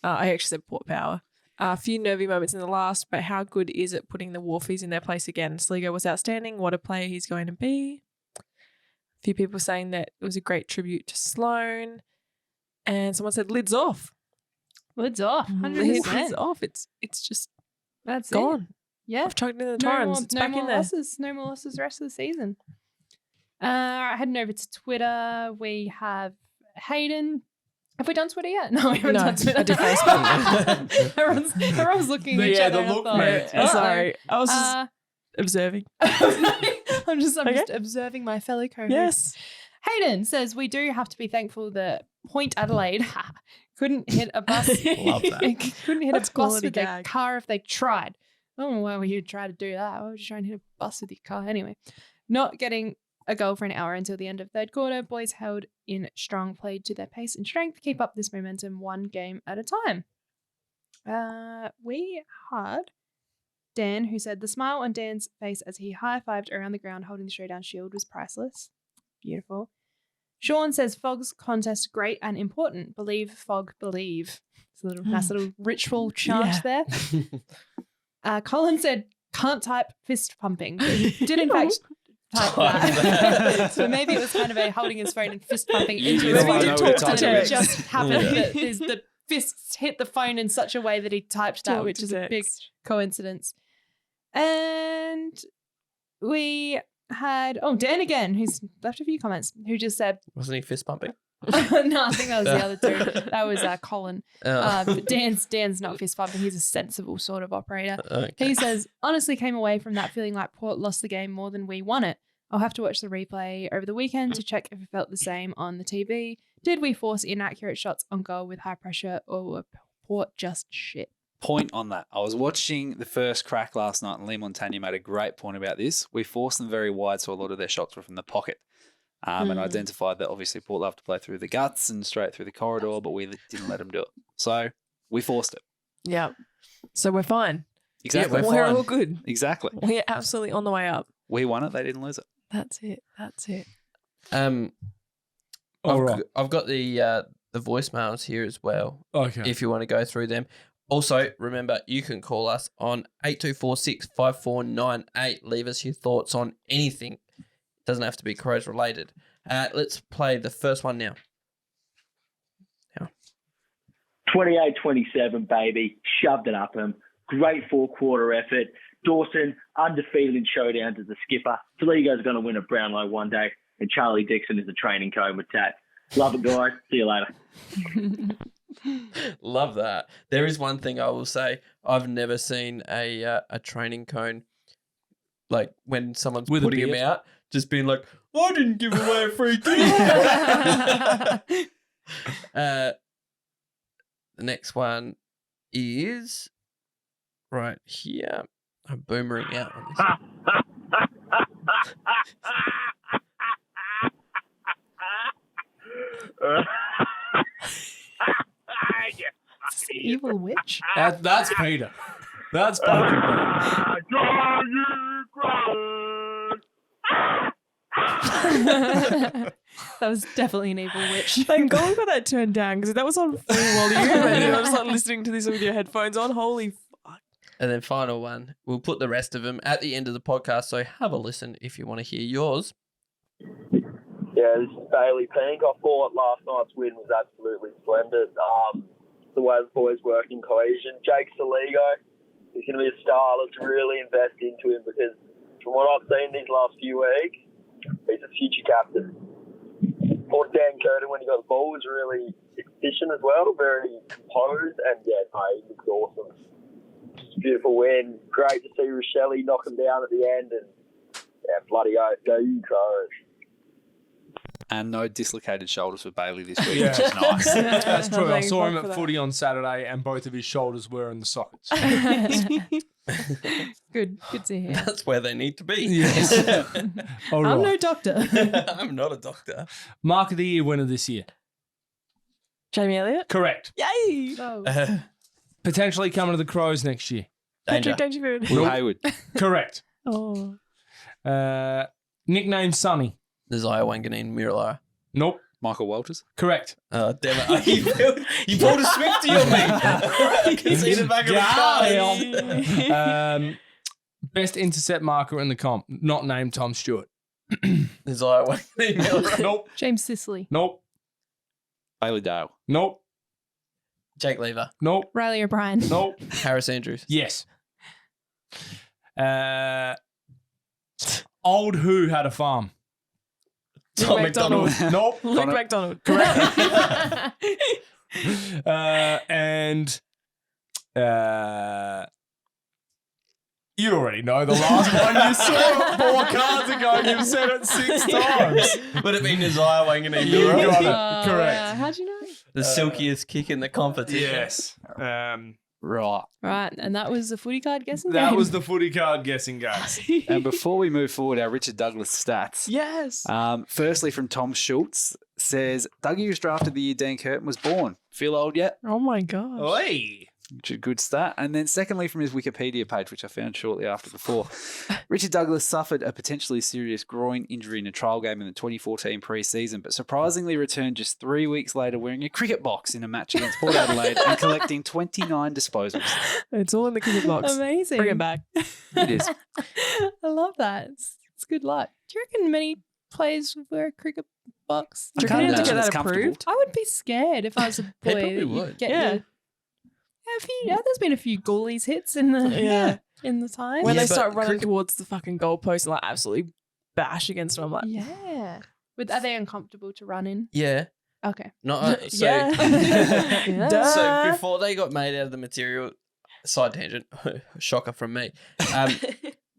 I actually said Port Power. A few nervy moments in the last, but how good is it putting the Wharfies in their place again? Sligo was outstanding. What a player he's going to be. A few people saying that it was a great tribute to Sloane. And someone said, lids off. Lid's off. The hit 100%. is off. It's just That's it. gone. Yeah. I've chucked it in the No more, torrents. It's no back more in there. losses. No more losses the rest of the season. Heading over to Twitter, we have Hayden. Have we done Twitter yet? No, we haven't No, done Twitter. I did Facebook. everyone's looking at each Yeah, other. the and I look, thought, mate. "Uh-oh." Sorry, I was just observing. I'm just Okay. observing my fellow co-host. Yes. Hayden says we do have to be thankful that Point Adelaide couldn't hit a bus. Love that. Couldn't hit That's a bus quality with their gag. car if they tried. I don't know why you'd try to do that. Why would you try and hit a bus with your car anyway? Not getting a goal for an hour until the end of third quarter. Boys held in strong, played to their pace and strength. Keep up this momentum one game at a time. We had Dan, who said the smile on Dan's face as he high-fived around the ground holding the showdown shield was priceless. Beautiful. Sean says Fog's contest great and important. Believe, Fog, believe. It's a little nice little ritual chant there. Colin said can't type fist pumping. But he did in fact type that. So maybe it was kind of a holding his phone and fist pumping into his Maybe phone. he did talk to And it text. just happened Yeah. that the fists hit the phone in such a way that he typed that, Talk which to is a big text. coincidence. And we had Dan again, who's left a few comments, who just said, Wasn't he fist pumping? no, I think that was the other two. That was Colin. But Dan's not fist pumping. He's a sensible sort of operator. Okay. He says, honestly came away from that feeling like Port lost the game more than we won it. I'll have to watch the replay over the weekend to check if it felt the same on the TV. Did we force inaccurate shots on goal with high pressure, or were Port just shit? Point on that. I was watching the first crack last night, and Lee Montagna made a great point about this. We forced them very wide, so a lot of their shots were from the pocket. And identified that obviously Port love to play through the guts and straight through the corridor, but we didn't let them do it. So we forced it. Yeah. So we're fine. Exactly. we're We're fine. all good. Exactly. We're absolutely on the way up. We won it. They didn't lose it. That's it. That's it. All right. I've got the voicemails here as well. Okay. If you want to go through them. Also, remember, you can call us on 8246 5498. Leave us your thoughts on anything. It doesn't have to be Crows related. Let's play the first one now. 28-27, baby. Shoved it up him. Great four-quarter effort. Dawson, undefeated in showdowns as a skipper. Saligo's going to win at Brownlow one day. And Charlie Dixon is a training code with Tat. Love it, guys. See you later. Love that. There is one thing I will say. I've never seen a training cone, like when someone's With a putting him beard? out, just being like, I didn't give away a free kick. The next one is right here. I'm boomering out on this one. Evil witch. That's Peter. That's fucking Peter. That was definitely an evil witch. Thank God we got that turned down because that was on full volume and you're just like listening to this with your headphones on. Holy fuck. And then final one, we'll put the rest of them at the end of the podcast. So have a listen if you want to hear yours. Yeah, this is Bailey Pink. I thought last night's win was absolutely splendid. The way the boys work in cohesion. Jake Saligo is going to be a star. Let's really invest into him because from what I've seen these last few weeks, he's a future captain. Poor Dan Curtin, when he got the ball, was really efficient as well, very composed, and yeah, no, he looks awesome. Just a beautiful win. Great to see Rochelle knock him down at the end, and yeah, bloody oath, go you Crows. And no dislocated shoulders for Bailey this week, Yeah. which is nice. That's true. I Thank saw God him for at that. footy on Saturday and both of his shoulders were in the sockets. Good to hear. That's where they need to be. Yes. All I'm right. no doctor. I'm not a doctor. Mark of the year winner this year. Jamie Elliott? Correct. Yay! Oh. Potentially coming to the Crows next year. Patrick Dangerfield. Will Hayward. Correct. Oh. Nickname Sonny. Desire Wanganeen Miralara. Nope. Michael Walters. Correct. Oh, damn it. You pulled a Swifty on me. I can see the back of the car. Best intercept marker in the comp. Not named Tom Stewart. Desire Wanganeen Miralara. Nope. James Sicily. Nope. Bailey Dale. Nope. Jake Lever. Nope. Riley O'Brien. Nope. Harris Andrews. Yes. Old Who had a farm. Tom McDonald. Nope. Luke McDonald. And you already know the last one. You saw it 4 cards ago and you've said it 6 times. Would it be Nazire Wanganeen? You got it. Oh, Correct. wow. How'd you know? The silkiest kick in the competition. Yes. Right. Right, and that was the footy card guessing That game. was the footy card guessing game. And before we move forward, our Richard Douglas stats. Yes. Firstly, from Tom Schultz, says Dougie was drafted the year Dean Curtin was born. Feel old yet? Oh my gosh. Hey. Which is a good stat. And then secondly, from his Wikipedia page, which I found shortly after before, Richard Douglas suffered a potentially serious groin injury in a trial game in the 2014 pre-season, but surprisingly returned just 3 weeks later wearing a cricket box in a match against Port Adelaide and collecting 29 disposals. It's all in the cricket box. Amazing. Bring it back. It is. I love that. It's good luck. Do you reckon many players would wear a cricket box? I Do you can't reckon you have to imagine get it's that comfortable. approved? I would be scared if I was a boy. probably that you'd would. Get Yeah. there's been a few goalies hits in the Yeah. in the time. When Yeah, they but start running cricket- towards the fucking goalpost and like absolutely bash against them, I'm like, yeah. Are they uncomfortable to run in? Yeah. Okay. Not so. yeah. Yeah. So Duh. before they got made out of the material, side tangent, shocker from me.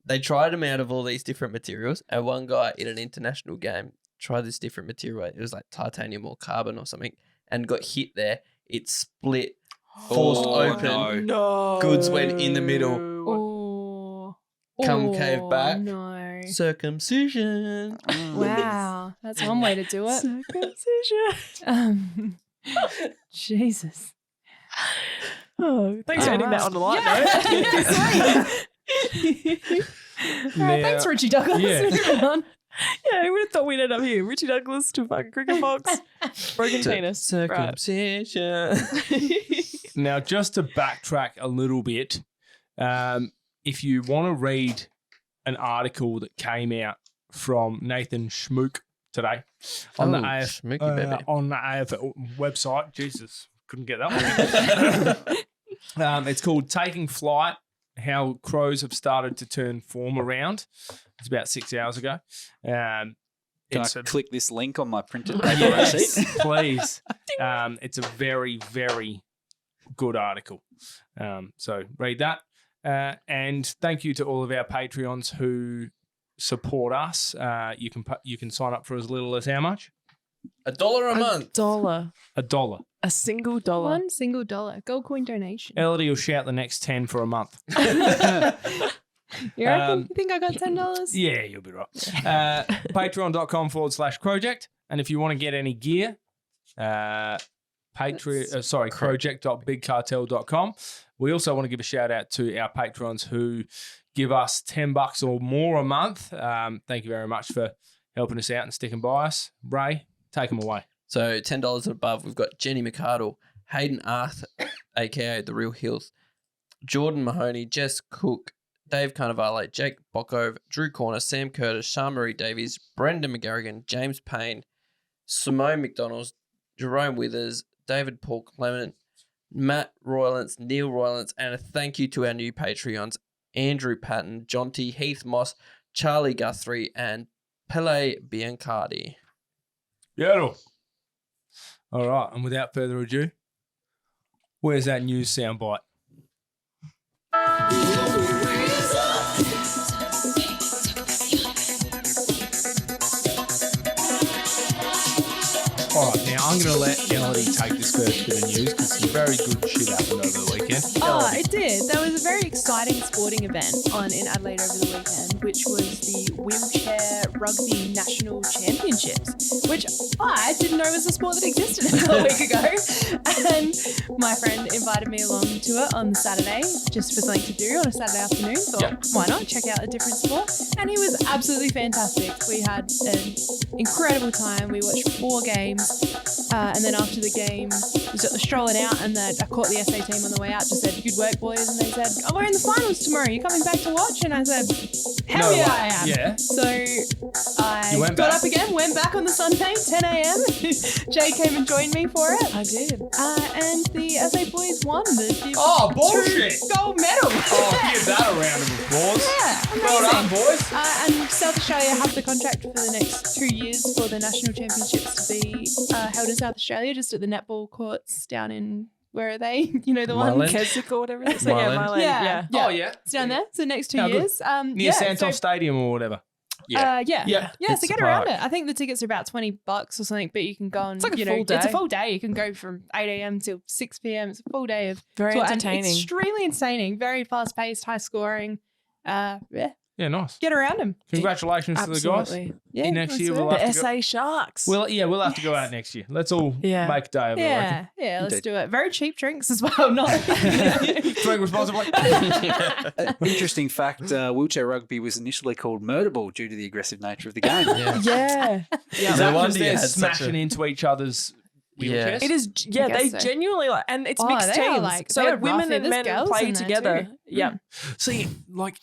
They tried them out of all these different materials, and one guy in an international game tried this different material. It was like titanium or carbon or something, and got hit there. It split, forced Oh, open. no. No. Goods went in the middle. Oh. Come cave back. No. Circumcision. Wow. That's one way to do it. Circumcision. Jesus. Oh, thanks for ending that on the light Yeah. note. All right, thanks, Richie Douglas. Yeah. Moving on. Yeah, who would have thought we'd end up here? Richie Douglas to fucking cricket box, broken penis. Right. Circumcision. Now, just to backtrack a little bit, if you want to read an article that came out from Nathan Schmook today on the Schmooky baby. on the AFL website, Jesus, couldn't get that one. It's called "Taking Flight: How Crows Have Started to Turn Form Around." It's about 6 hours ago. Can It's I a click this link on my printed paper sheet? Yes, please. It's a very, very good article. So read that. And thank you to all of our Patreons who support us. You can sign up for as little as how much? $1 a month. $1. $1. A single dollar. One single dollar. Gold coin donation. Elodie will shout the next 10 for a month. You reckon? You think I got $10? Yeah, you'll be right. Patreon.com/Croject. And if you want to get any gear, Croject.bigcartel.com. We also want to give a shout out to our patrons who give us $10 or more a month. Thank you very much for helping us out and sticking by us. Ray, take them away. So $10 and above, we've got Jenny McArdle, Hayden Arth, aka The Real Hills, Jordan Mahoney, Jess Cook, Dave Carnivale, Jake Bockove, Drew Corner, Sam Curtis, Sean-Marie Davies, Brendan McGarrigan, James Payne, Simone McDonald, Jerome Withers, David Paul Clement, Matt Roylance, Neil Roylance, and a thank you to our new Patreons, Andrew Patton, John T, Heath Moss, Charlie Guthrie, and Pele Biancardi. Beautiful. All right, and without further ado, where's that news soundbite? All right, now I'm going to let Elodie take this first bit of news because some very good shit happened over the weekend. Oh, it did. There was a very exciting sporting event in Adelaide over the weekend, which was the Wheelchair Rugby National Championships, which I didn't know was a sport that existed until a week ago. And my friend invited me along to it on Saturday, just for something to do on a Saturday afternoon. Thought, why not check out a different sport? And it was absolutely fantastic. We had an incredible time. We watched 4 games. And then after the game, we was strolling out, and I caught the SA team on the way out. Just said, "Good work, boys." And they said, "Oh, we're in the finals tomorrow. You coming back to watch?" And I said, "Hell No yeah, way. I am." Yeah. So I You went got back? up again, went back on the Sunday, 10 a.m. Jay came and joined me for it. I did. And the SA boys won the Oh, bullshit. 2 gold medal. Oh, give that a round of applause. Yeah, Well done, amazing. boys. And South Australia have the contract for the next 2 years for the national championships to be held in South Australia, just at the netball courts down in, where are they? You know, the one. Myland? Keswick or whatever it is. So, yeah, Myland. Myland. Yeah. Oh, yeah. It's down there. So next 2 How good. years. Near Santos Stadium or whatever. Yeah. Yeah. So It's get the around park. it. I think the tickets are about $20 or something, but you can go and, It's like a you know, full day. it's a full day. You can go from 8 a.m. till 6 p.m. It's a full day of Very sport, and entertaining. extremely entertaining, very fast paced, high scoring. Yeah, Yeah, nice. get around them. Congratulations to the guys. Absolutely. Yeah, Next that's year it. we'll The have to go. SA Sharks. We'll have to go out next year. Let's all Yeah. make a day of it. I reckon. Yeah, let's Indeed. do it. Very cheap drinks as well. Not Drink responsibly. Interesting fact, wheelchair rugby was initially called murder ball due to the aggressive nature of the game. Yeah. yeah. Is No that wonder because you they're had such smashing into each other's Yeah. wheelchairs? It is, yeah, guess they so. genuinely like, and it's Oh, mixed they are teams. like- so they're like women rough. and There's men girls play in there together. too. Yeah. See, like,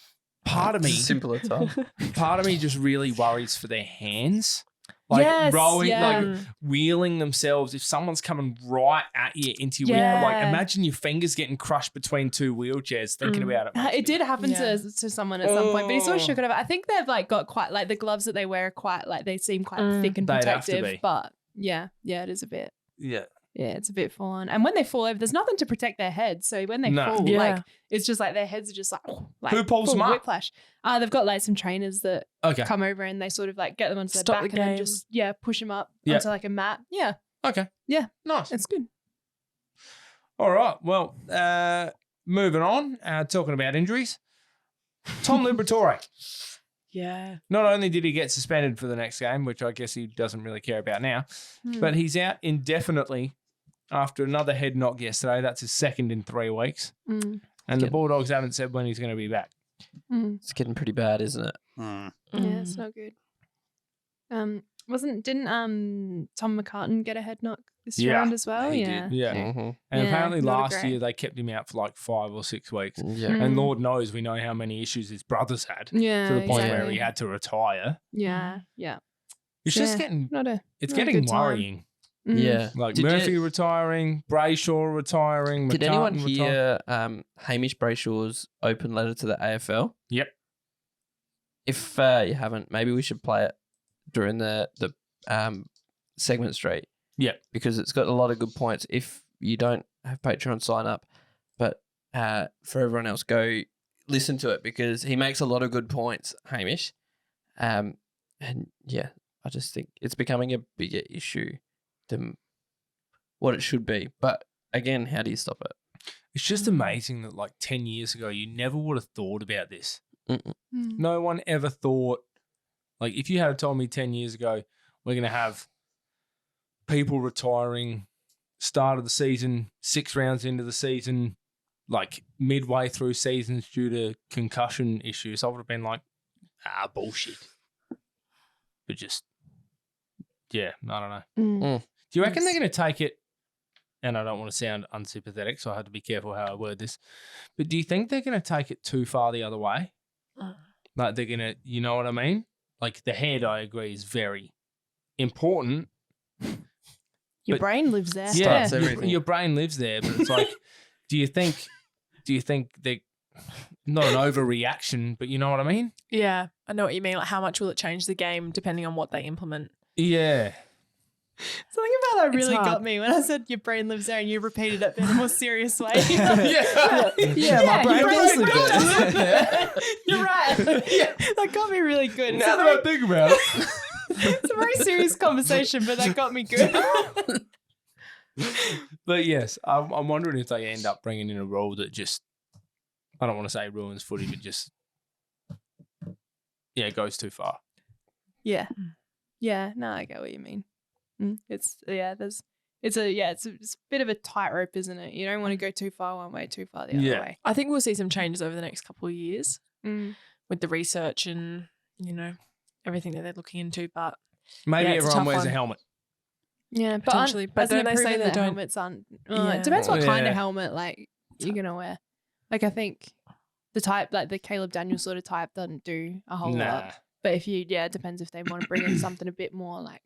part of me, Simpler time. part of me just really worries for their hands. Like Yes, rolling, yeah. like wheeling themselves. If someone's coming right at you into your Yeah. like imagine your fingers getting crushed between two wheelchairs. Thinking about it, makes It me- did happen Yeah. to someone at some point, but he sort Oh. of shook it off. I think they've like got quite like the gloves that they wear are quite like they seem quite thick and They'd have to protective. be. But yeah, it is a bit. Yeah, Yeah, it's a bit full on. And when they fall over, there's nothing to protect their heads. So when they No. fall, Yeah. like it's just like their heads are just like, Who pulls full them up? whiplash. They've got like some trainers that okay, come over and they sort of like get them onto their Stop back the and then game. just push them up Yeah. onto like a mat. Yeah, okay, Yeah. nice. it's good. All right, well, moving on. Talking about injuries, Tom Liberatore. Yeah. Not only did he get suspended for the next game, which I guess he doesn't really care about now, but he's out indefinitely after another head knock yesterday. That's his second in 3 weeks. Mm. And the Good. Bulldogs haven't said when he's going to be back. Mm. It's getting pretty bad, isn't it? Mm. Yeah, it's not good. Didn't Tom McCartan get a head knock this Yeah, round as well? he Yeah. did. Yeah. Mm-hmm. And Yeah, apparently not last great. year they kept him out for like 5 or 6 weeks. Yeah. Mm. And Lord knows we know how many issues his brothers had Yeah. to the point where exactly. he had to retire. Yeah. Yeah. It's Yeah. just getting Not a. it's not a getting good time. worrying. Mm. Yeah. Like Did Murphy you- retiring, Brayshaw retiring. Did anyone McCartan retiring. hear Hamish Brayshaw's open letter to the AFL? Yep. If you haven't, maybe we should play it during the segment street. Yep. Because it's got a lot of good points. If you don't have Patreon, sign up. But for everyone else, go listen to it because he makes a lot of good points, Hamish. And yeah, I just think it's becoming a bigger issue than what it should be. But again, how do you stop it? It's just amazing that like 10 years ago, you never would have thought about this. Mm-mm. Mm. No one ever thought, like, if you had told me 10 years ago, we're going to have people retiring start of the season, 6 rounds into the season, like midway through seasons due to concussion issues, I would have been like, bullshit. But just, yeah, I don't know. Mm. Do you reckon they're going to take it? And I don't want to sound unsympathetic, so I had to be careful how I word this. But do you think they're going to take it too far the other way? Like they're going to, you know what I mean? Like the head, I agree, is very important. Your But- brain lives there. Yeah, Starts everything. your brain lives there, but it's like, do you think they not an overreaction, but you know what I mean? Yeah. I know what you mean. Like, how much will it change the game depending on what they implement? Yeah. Something about that It's really hard. got me when I said your brain lives there and you repeated it in a more serious way. Yeah. Yeah, my brain your does brain live does there. live there. You're right. That got me really good. It's Now a that very, I think about it. it's a very serious conversation, but that got me good. But yes, I'm wondering if they end up bringing in a rule that just, I don't want to say ruins footy, but just, goes too far. Yeah. Yeah, no, I get what you mean. It's a bit of a tightrope, isn't it? You don't want to go too far one way, too far the other Yeah. way. I think we'll see some changes over the next couple of years Mm. with the research and, everything that they're looking into. But Maybe Yeah, it's a everyone tough wears a one. helmet. Yeah, but Potentially, but hasn't don't it they say proven they that don't? helmets aren't? Yeah. It depends what kind Yeah. of helmet like you're gonna wear. Like I think the type, like the Caleb Daniels sort of type, doesn't do a whole Nah. lot. But if you, it depends if they want to bring in something a bit more like.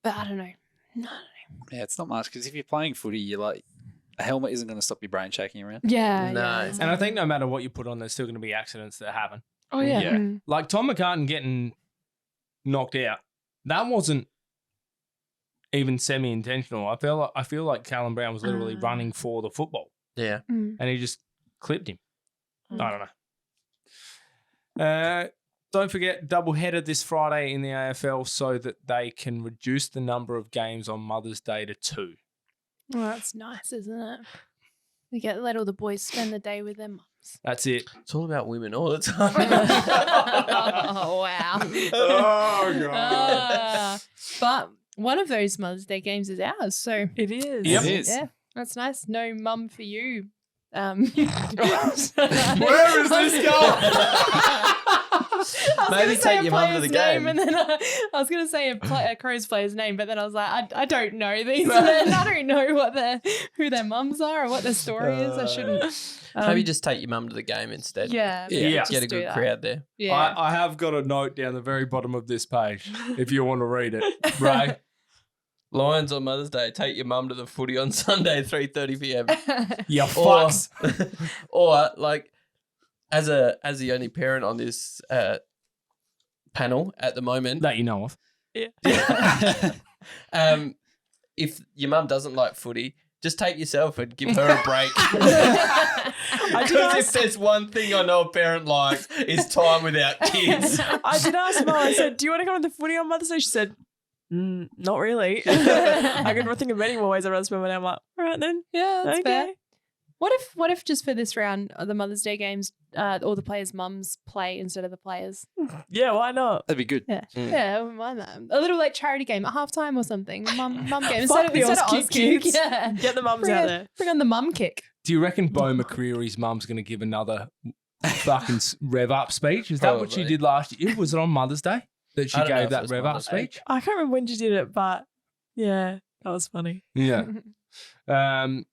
But I don't know. No. Yeah, it's not much because if you're playing footy, you're like, a helmet isn't going to stop your brain shaking around. Yeah. No. yeah, And I think no matter what you put on, there's still going to be accidents that happen. Oh yeah. Yeah. Mm. Like Tom McCartan getting knocked out, that wasn't even semi-intentional. I feel like Callum Brown was literally running for the football, Yeah. Mm. and he just clipped him. I don't know. Don't forget, doubleheader this Friday in the AFL so that they can reduce the number of games on Mother's Day to 2. Well, that's nice, isn't it? You get let all the boys spend the day with their mums. That's it. It's all about women all the time. Oh wow! Oh, But one of those Mother's Day games is ours, so It is. Yep. It is. yeah, that's nice. No mum for you. Where Where is this going? Maybe take your mum to the game. And then I was going to say a Crows player's name, but then I was like, I don't know these men. I don't know who their mums are or what their story is. I shouldn't. Maybe just take your mum to the game instead. Yeah. Yeah. just Get a do good that. crowd there. Yeah. I have got a note down the very bottom of this page if you want to read it. Ray? Lions on Mother's Day. Take your mum to the footy on Sunday, 3:30 p.m. You Or, fucks. or like, as the only parent on this panel at the moment, That you know of. if your mum doesn't like footy, just take yourself and give her a break. Because if there's one thing I know a parent likes, it's time without kids. I did ask Mum, I said, do you want to come to the footy on Mother's Day? She said, not really. I can think of many more ways I'd rather spend my day. I'm like, all right then. Yeah, that's Okay. fair. What if just for this round, the Mother's Day games, all the players' mums play instead of the players? Yeah, why not? That'd be good. Yeah, yeah, I wouldn't mind that. A little like charity game at halftime or something. Mum game Fuck instead the of Oz Oz kick, kick. kids. Yeah, Get the mums bring out on- there. Bring on the mum kick. Do you reckon Bo McCreary's mum's going to give another fucking rev up speech? Is that what she Probably. did last year? Was it on Mother's Day that she I don't know gave if it that was rev up Mother's Day. speech? I can't remember when she did it, but yeah, that was funny. Yeah. Ben,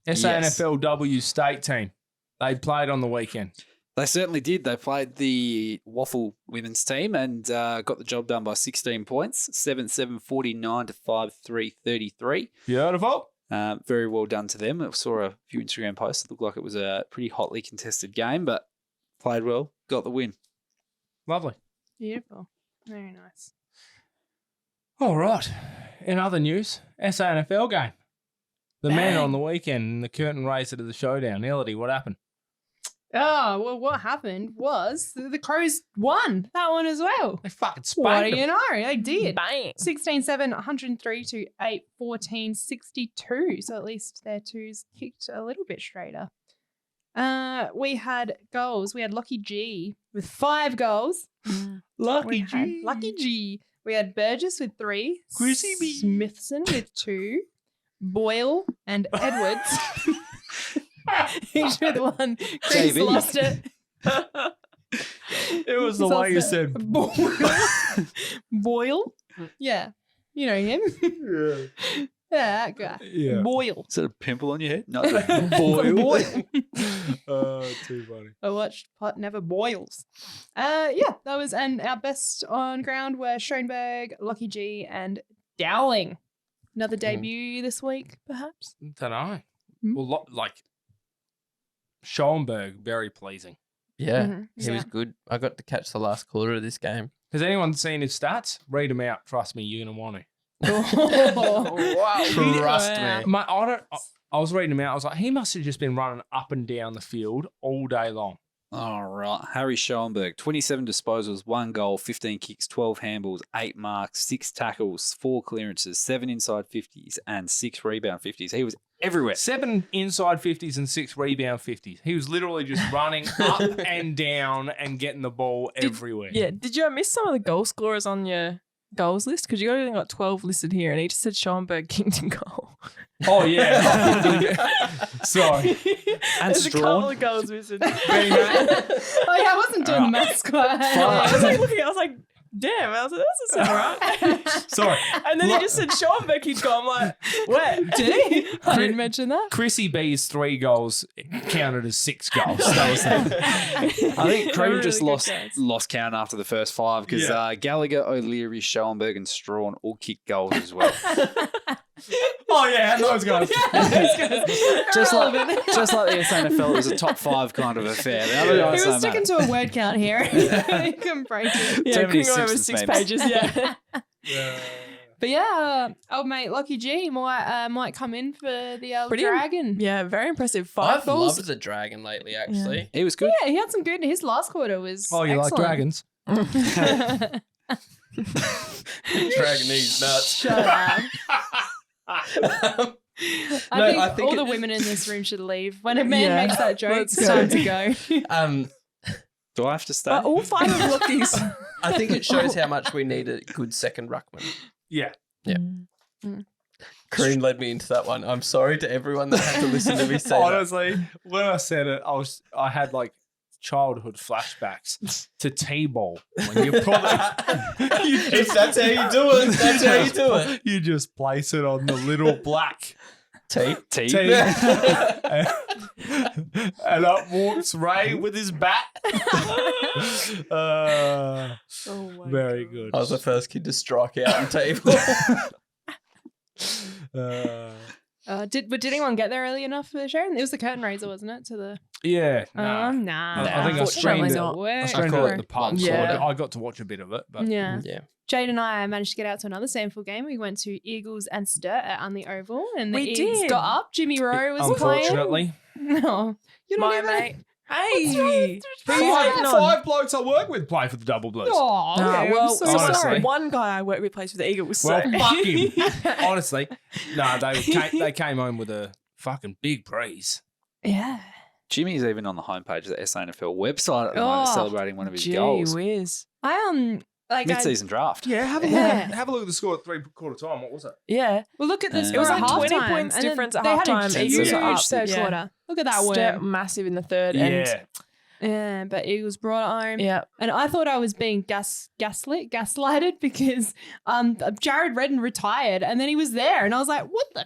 SANFLW state team. They played on the weekend. They certainly did. They played the Waffle women's team and got the job done by 16 points, 7-7, 49 to 5-3, 33. Beautiful. Very well done to them. I saw a few Instagram posts. It looked like it was a pretty hotly contested game, but played well, got the win. Lovely. Beautiful, very nice. All right. In other news, SANFL game. The man on the weekend and the curtain raiser to the showdown. Elodie, what happened? Oh well, what happened was the Crows won that one as well. They fucking What spanked do you them. know? They did. Bang. 16-7, 103 to 8-14, 62. So at least their twos kicked a little bit straighter. We had goals. We had Lockie G with 5 goals. Lucky Lucky G. We had Burgess with 3. Chrissy B. Smithson with 2. Boyle and Edwards. Each with 1. Chris JB. lost it. It was the He's way you also- said. Boyle? Yeah. You know him. Yeah, that guy. Yeah. Boyle. Is that a pimple on your head? No. Boyle. Too funny. I watched Pot Never Boils. Yeah, that was, and our best on ground were Schoenberg, Lockie G, and Dowling. Another debut this week, perhaps. Don't know. Hmm? Well, Schoenberg, very pleasing. Yeah, Mhm. he was good. I got to catch the last quarter of this game. Has anyone seen his stats? Read them out. Trust me, you're going to want to. Wow. Trust Wow. me. I was reading him out. I was like, he must have just been running up and down the field all day long. All right. Harry Schoenberg, 27 disposals, 1 goal, 15 kicks, 12 handballs, 8 marks, 6 tackles, 4 clearances, 7 inside 50s, and 6 rebound 50s. He was everywhere. 7 inside 50s and 6 rebound 50s. He was literally just running up and down and getting the ball everywhere. Yeah, did you miss some of the goal scorers on your goals list? Because you only got 12 listed here, and he just said Schoenberg kicked in goal. Oh, yeah. Sorry. And There's a couple Strawn. of goals missing. Oh, yeah, I wasn't doing the maths quite. I was like looking, I was like, damn, I was like, that doesn't sound right. Sorry. And then he just said Schoenberg he'd go. I'm like, where? Did he? I didn't mention that. Chrissy B's 3 goals counted as 6 goals. That was the- I think Cream Really just good lost guys. lost count after the first 5 because Yeah. Gallagher, O'Leary, Schoenberg, and Strawn all kicked goals as well. Oh, yeah, those guys. just like the SNFL, it was a top 5 kind of affair. The other He guys was don't sticking matter. to a word count here. He couldn't break it. Yeah, Too many couldn't go over Simpsons 6 memes. pages. Yeah. But yeah, old mate Lockie G might come in for the Brilliant. Dragon. Yeah, very impressive. 5 I've goals. loved the Dragon lately, actually. He was good. Yeah, he had some good. His last quarter was. Oh, you like excellent. dragons? Dragon needs nuts. Shut up. No, I think all the women in this room should leave. When a man Yeah. makes that joke, Let's it's go. time to go. Do I have to stay? But all 5 of Lockie's. I think it shows how much we need a good second ruckman. Yeah. Cream led me into that one. I'm sorry to everyone that had to listen to me say that. Honestly, when I said it, I had like childhood flashbacks to T-ball. When you probably That's how you do it. That's how you do it. You just place it on the little black T. T. tee, and up walks Ray with his bat. Oh my Very God. good. I was the first kid to strike out on table. Did anyone get there early enough for Sharon? It was the curtain raiser, wasn't it? To the Yeah. Nah. nah. I think I streamed Unfortunately it. not. I Work. streamed call it it at the pub. Yeah. So I got to watch a bit of it. But Yeah. Yeah. Jade and I managed to get out to another sample game. We went to Eagles and Sturt at Unley Oval, and the We Eagles did. got up. Jimmy Rowe was playing. unfortunately, No, you're not My even. mate. What's wrong Hey. with- Who you hating on? 5 blokes I work with play for the Double Blues. Oh, Nah, okay, well, I'm so honestly. sorry. one guy I work with plays for the Eagles. Well, so. fuck him. Honestly, no, they came home with a fucking big breeze. Yeah. Jimmy's even on the homepage of the SNFL website at the moment Oh, celebrating one of his Gee goals. whiz. I Mid-season draft. Yeah, have a look. Yeah. Have a look at the score at 3/4 time. What was it? Yeah. Well, look at this. It It was was like at 20 halftime, points and then difference at they had halftime. a Eagles huge are up. third Yeah. quarter. Look at that Sturt work. massive in the third. Yeah. Yeah, but Eagles brought it home. And yeah. And I thought I was being gaslighted because Jared Redden retired and then he was there and I was like, what the?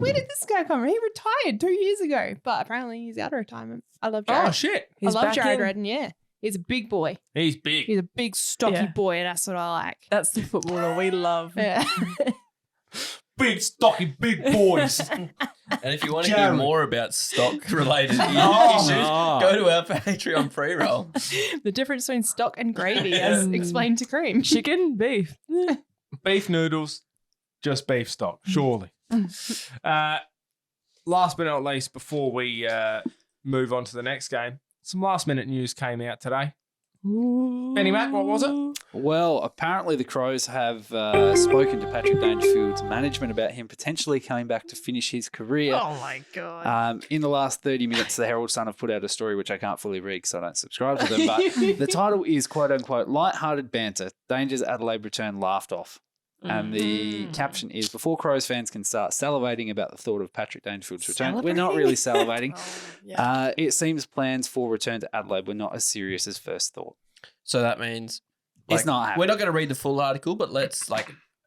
Where did this guy come from? He retired 2 years ago, but apparently he's out of retirement. I love Jared. Oh shit, I He's love back Jared in. Redden. Yeah, he's a big boy. he's big. He's a big stocky Yeah. boy, and that's what I like. That's the footballer we love. Yeah. Big, stocky, big boys. And if you want to hear Jared. more about stock-related Oh, issues, no. go to our Patreon pre-roll. The difference between stock and gravy, as explained to Cream. Chicken, beef. Beef noodles, just beef stock, surely. Last but not least, before we move on to the next game, some last-minute news came out today. Benny Mac, what was it? Well, apparently the Crows have spoken to Patrick Dangerfield's management about him potentially coming back to finish his career. Oh my God. In the last 30 minutes, the Herald Sun have put out a story which I can't fully read because I don't subscribe to them, but the title is quote-unquote light-hearted banter, Danger's Adelaide return laughed off. And the caption is, before Crows fans can start salivating about the thought of Patrick Dangerfield's return, we're not really salivating. Yeah. It seems plans for return to Adelaide were not as serious as first thought. So that means It's not happening. We're not going to read the full article, but let's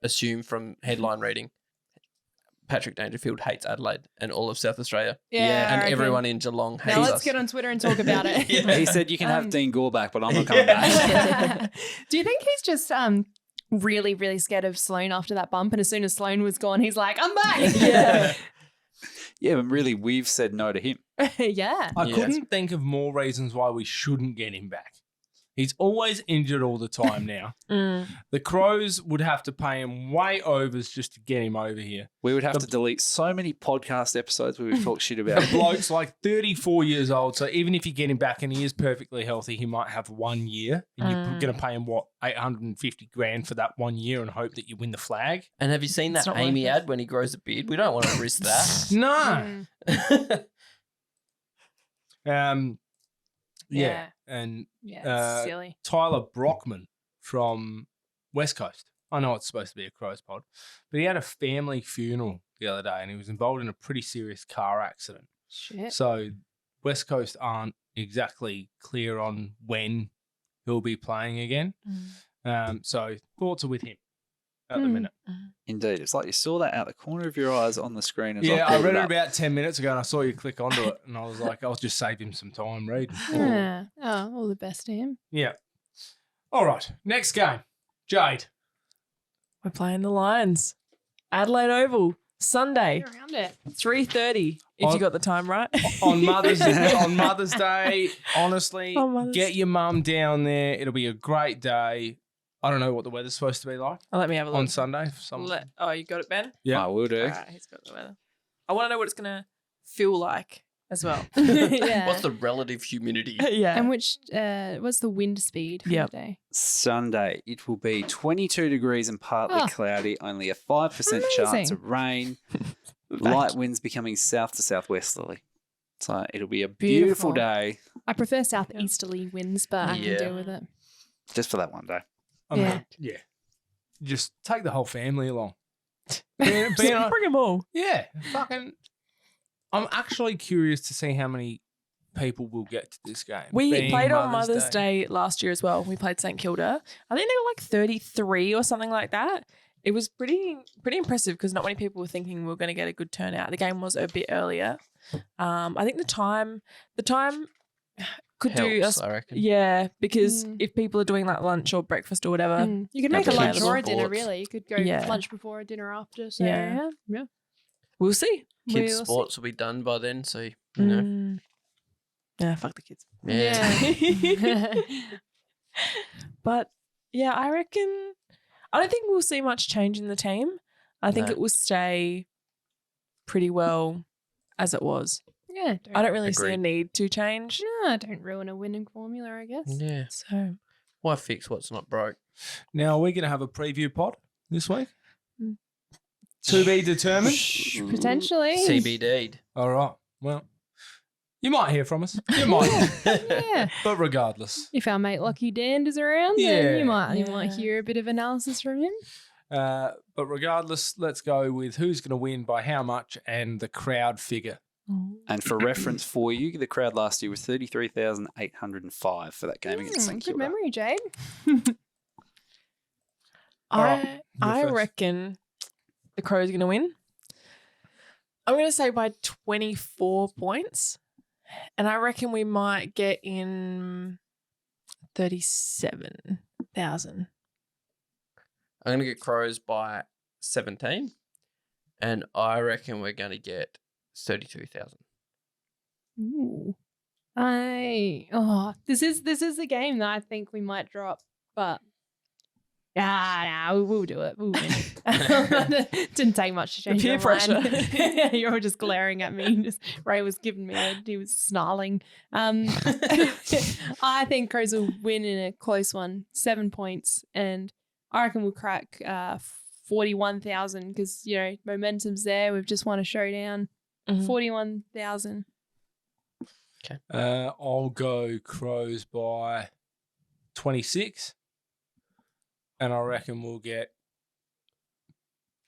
assume from headline reading, Patrick Dangerfield hates Adelaide and all of South Australia. Yeah, I and reckon. everyone in Geelong hates Now us. let's get on Twitter and talk about it. He said you can have Dean Gore back, but I'm not coming back. Do you think he's just really, really scared of Sloane after that bump? And as soon as Sloane was gone, he's like, I'm back. Yeah. Yeah, but really, we've said no to him. Yeah. I Yeah. couldn't think of more reasons why we shouldn't get him back. He's always injured all the time now. The Crows would have to pay him way overs just to get him over here. We would have to delete so many podcast episodes where we talk shit about The him. bloke's like 34 years old, so even if you get him back and he is perfectly healthy, he might have 1 year. And you're going to pay him, what, 850 grand for that 1 year and hope that you win the flag? And have you seen that It's not Amy worth it. ad when he grows a beard? We don't want to risk that. No. Mm. Yeah. Yeah. And Yeah, it's Uh, silly. Tyler Brockman from West Coast. I know it's supposed to be a Crows pod, but he had a family funeral the other day and he was involved in a pretty serious car accident. Shit. So West Coast aren't exactly clear on when he'll be playing again. So thoughts are with him. at the minute. Indeed. It's like you saw that out the corner of your eyes on the screen. As Yeah, I pulled read it up. about 10 minutes ago and I saw you click onto it and I was like, I'll just save him some time reading. Yeah. Oh, all the best to him. Yeah. All right. Next game. Jade. We're playing the Lions. Adelaide Oval, Sunday, Around it. 3:30. If On- you got the time right. on Mother's Day, honestly, On Mother's- get your mum down there. It'll be a great day. I don't know what the weather's supposed to be like Oh, let me have a look. on Sunday. Oh, you got it, Ben? Yeah. I will do. All right, he's got the weather. I want to know what it's gonna feel like as well. Yeah. What's the relative humidity? yeah. And what's the wind speed for Yep. the day? Sunday, it will be 22 degrees and partly Oh. cloudy, only a 5% chance Amazing. of rain. Light winds becoming south to southwesterly. So it'll be a beautiful Beautiful. day I prefer southeasterly winds, but I Yeah. can deal with it. just for that one day. I mean, Yeah. yeah. Just take the whole family along. Bring them all. Yeah. Fucking. I'm actually curious to see how many people will get to this game. We Being played on Mother's Day last year as well. We played St Kilda. I think they were like 33 or something like that. It was pretty impressive because not many people were thinking we were going to get a good turnout. The game was a bit earlier. I think the time could do Helps, us. I reckon. Yeah, because Mm. if people are doing like lunch or breakfast or whatever, You could Got make a the lunch kids' or a dinner, sports. really. You could go Yeah. lunch before, dinner after. So, Yeah. yeah. we'll see. Kids' We'll see. sports will be done by then, so you know. Mm. Yeah, fuck the kids. Yeah. But yeah, I reckon I don't think we'll see much change in the team. I think No. it will stay pretty well as it was. Yeah. I don't really see a Agreed. need to change. No, don't ruin a winning formula, I guess. Yeah. So Why fix what's not broke? Now, we're going to have a preview pod this week. Mm. To be determined. Potentially. CBD'd. All right. Well, you might hear from us. You might. Yeah. But regardless. If our mate Lucky Dan is around, Yeah. then you might Yeah. hear a bit of analysis from him. But regardless, let's go with who's going to win by how much and the crowd figure. And for reference for you, the crowd last year was 33,805 for that game against St Good Kilda. memory, Jade. I first. reckon the Crows are going to win. I'm going to say by 24 points. And I reckon we might get in 37,000. I'm going to get Crows by 17. And I reckon we're going to get 32,000. Ooh. This is the game that I think we might drop, but we'll do it. We'll win. Didn't take much to change peer your mind. pressure. You're all just glaring at me. Ray was giving me he was snarling. I think Crows will win in a close one, 7 points, and I reckon we'll crack 41,000 because momentum's there. We've just won a showdown. Mhm. 41,000. I'll go Crows by 26. And I reckon we'll get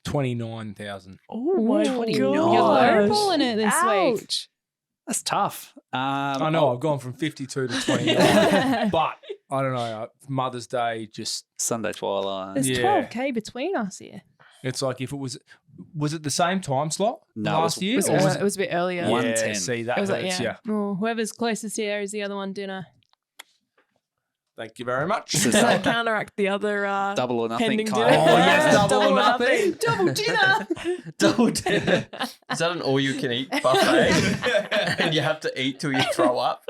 29,000. Oh my Ooh, God. You're lowballing it this week. Ouch. That's tough. I know I've gone from 52 to 29. But I don't know. Mother's Day just, Sunday twilight. There's Yeah. 12K between us here. it's like if it was it the same time slot No, it last was- year? It was, or was it was a bit earlier. One- yeah, 110. see, that It was like, hurts, yeah. yeah. Oh, whoever's closest here is the other one dinner. Thank you very much. So Does that counteract the other double or nothing pending kind dinner? of. Oh, yes, double or nothing. Double dinner. Double dinner. Is that an all-you-can-eat buffet? And you have to eat till you throw up?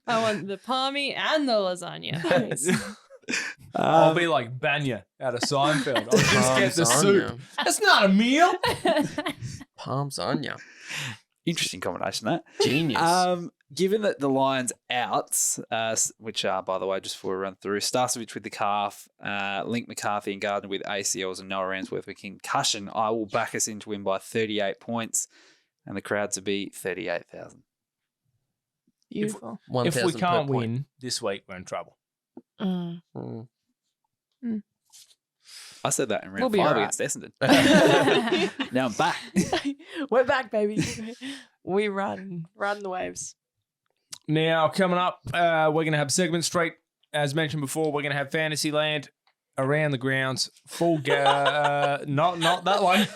I want the palmy and the lasagna. I'll be like Banya out of Seinfeld. I'll just get the soup. Lasagna. That's not a meal. Palms on you. Interesting combination, that. Genius. Given that the Lions outs, which are, by the way, just before we run through, Starcevich with the calf, Link McCarthy and Gardner with ACLs and Noah Ransworth with concussion, I will back us in to win by 38 points and the crowd to be 38,000. Beautiful. If 1,000 we per can't point. win this week, we're in trouble. Mm. Mm. I said that in round We'll be 5 all right. against Essendon. Now I'm back. We're back, baby. We run the waves. Now, coming up, we're going to have Segment Street. As mentioned before, we're going to have Fantasyland. around the grounds, full not that one.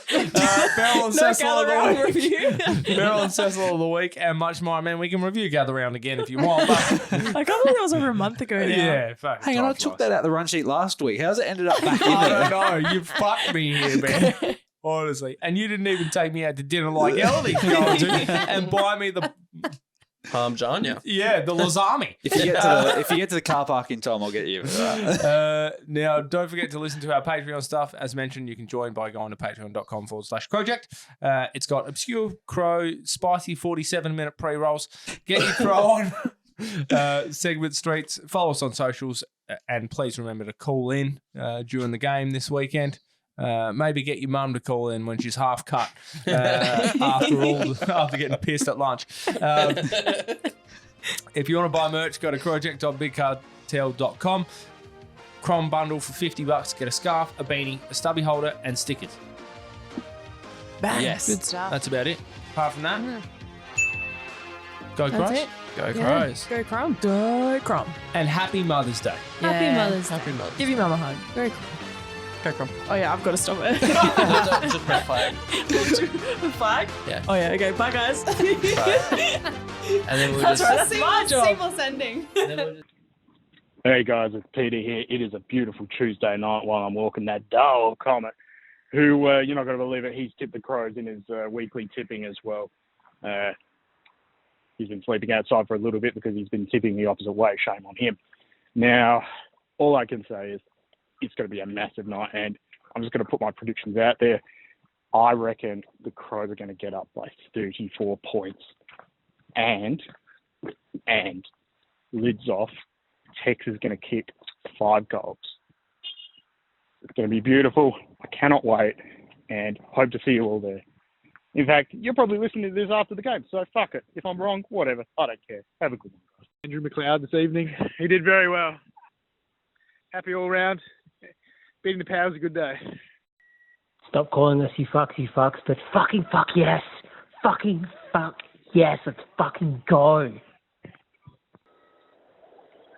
Barrel and Cecil of the week. Barrel and Cecil of the week, and much more. Man, we can review Gather Round again if you want. But I can't believe that was over a month ago now. yeah, fuck, Hang on, I took that out the run sheet last week. How's it ended up back in I there? don't know. You fucked me here, man. Honestly. And you didn't even take me out to dinner like Elodie's going to and buy me the Parmesan, yeah. the lasagna. If you get to the car park in time, I'll get you. Now, don't forget to listen to our Patreon stuff. As mentioned, you can join by going to patreon.com/Crowject. It's got obscure crow, spicy 47-minute pre-rolls. Get your crow on. Segment Streets. Follow us on socials. And please remember to call in during the game this weekend. Maybe get your mum to call in when she's half cut after getting pissed at lunch. If you want to buy merch, go to project.bigcartel.com. Chrome bundle for $50. Get a scarf, a beanie, a stubby holder, and stickers. Bang. Yes, Good stuff. that's about it. Apart from that, go That's Crows. it. Go Yeah. Crows. Go Crom. Go Crom. And happy Mother's Day. Happy Mother's Day. Happy Mother's Give your mum a hug. Go Crom. Go Crom. Oh, yeah, I've got to stop it. Just press play. The flag? Yeah. Oh, yeah, okay. Bye, guys. And then we'll That's just... right. That's my job. Seamless ending. then we'll just Hey guys, it's Peter here. It is a beautiful Tuesday night while I'm walking that dull Comet, who, you're not going to believe it, he's tipped the Crows in his weekly tipping as well. He's been sleeping outside for a little bit because he's been tipping the opposite way. Shame on him. Now, all I can say is it's going to be a massive night, and I'm just going to put my predictions out there. I reckon the Crows are going to get up by 34 points. And lids off, Tex is going to kick 5 goals. It's going to be beautiful. I cannot wait, and hope to see you all there. In fact, you're probably listening to this after the game, so fuck it. If I'm wrong, whatever. I don't care. Have a good one, guys. Andrew McLeod this evening. He did very well. Happy all round. Beating the Power's a good day. Stop calling us you fucks, but fucking fuck yes. Fucking fuck yes. Let's fucking go.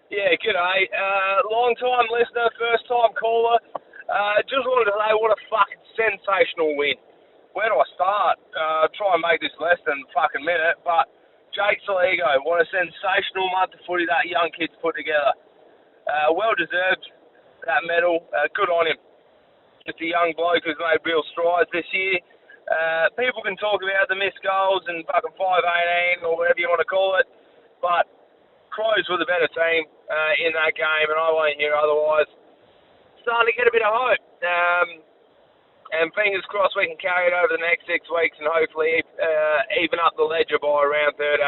Yeah, g'day. Long time listener, first time caller. Just wanted to say what a fucking sensational win. Where do I start? Try and make this less than a fucking minute, but Jake Saligo, what a sensational month of footy that young kid's put together. Well deserved that medal. Good on him. Just a young bloke who's made real strides this year. People can talk about the missed goals and fucking 5-18 or whatever you want to call it, but Crows were the better team in that game, and I won't hear otherwise. Starting to get a bit of hope. And fingers crossed we can carry it over the next 6 weeks and hopefully even up the ledger by round 13.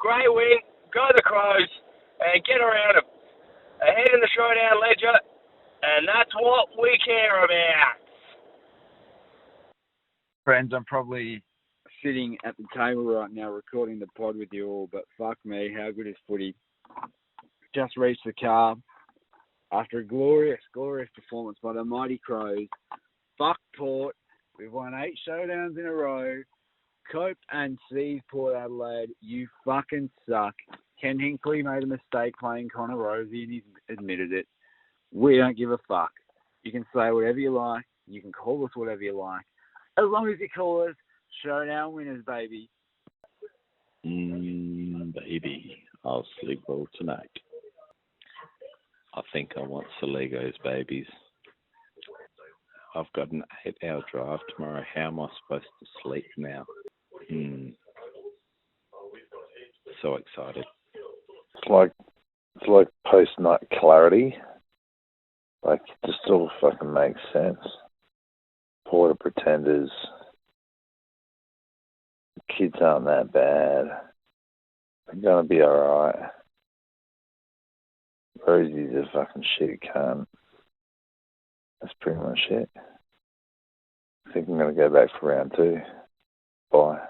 Great win. Go the Crows and get around them. Ahead in the showdown ledger, and that's what we care about. Friends, I'm probably sitting at the table right now recording the pod with you all, but fuck me, how good is footy? Just reached the car after a glorious, glorious performance by the mighty Crows. Fuck Port. We've won 8 showdowns in a row. Cope and seized Port Adelaide. You fucking suck. Ken Hinkley made a mistake playing Connor Rosie and he's admitted it. We don't give a fuck. You can say whatever you like. You can call us whatever you like. As long as you call us showdown winners, baby. Baby, I'll sleep well tonight. I think I want Saligo's babies. I've got an 8-hour drive tomorrow. How am I supposed to sleep now? So excited. It's like post-night clarity. Like, it just all fucking makes sense. Porter pretenders. The kids aren't that bad. They're gonna be alright. Rosie's a fucking shit cunt. That's pretty much it. I think I'm gonna go back for round 2. Bye.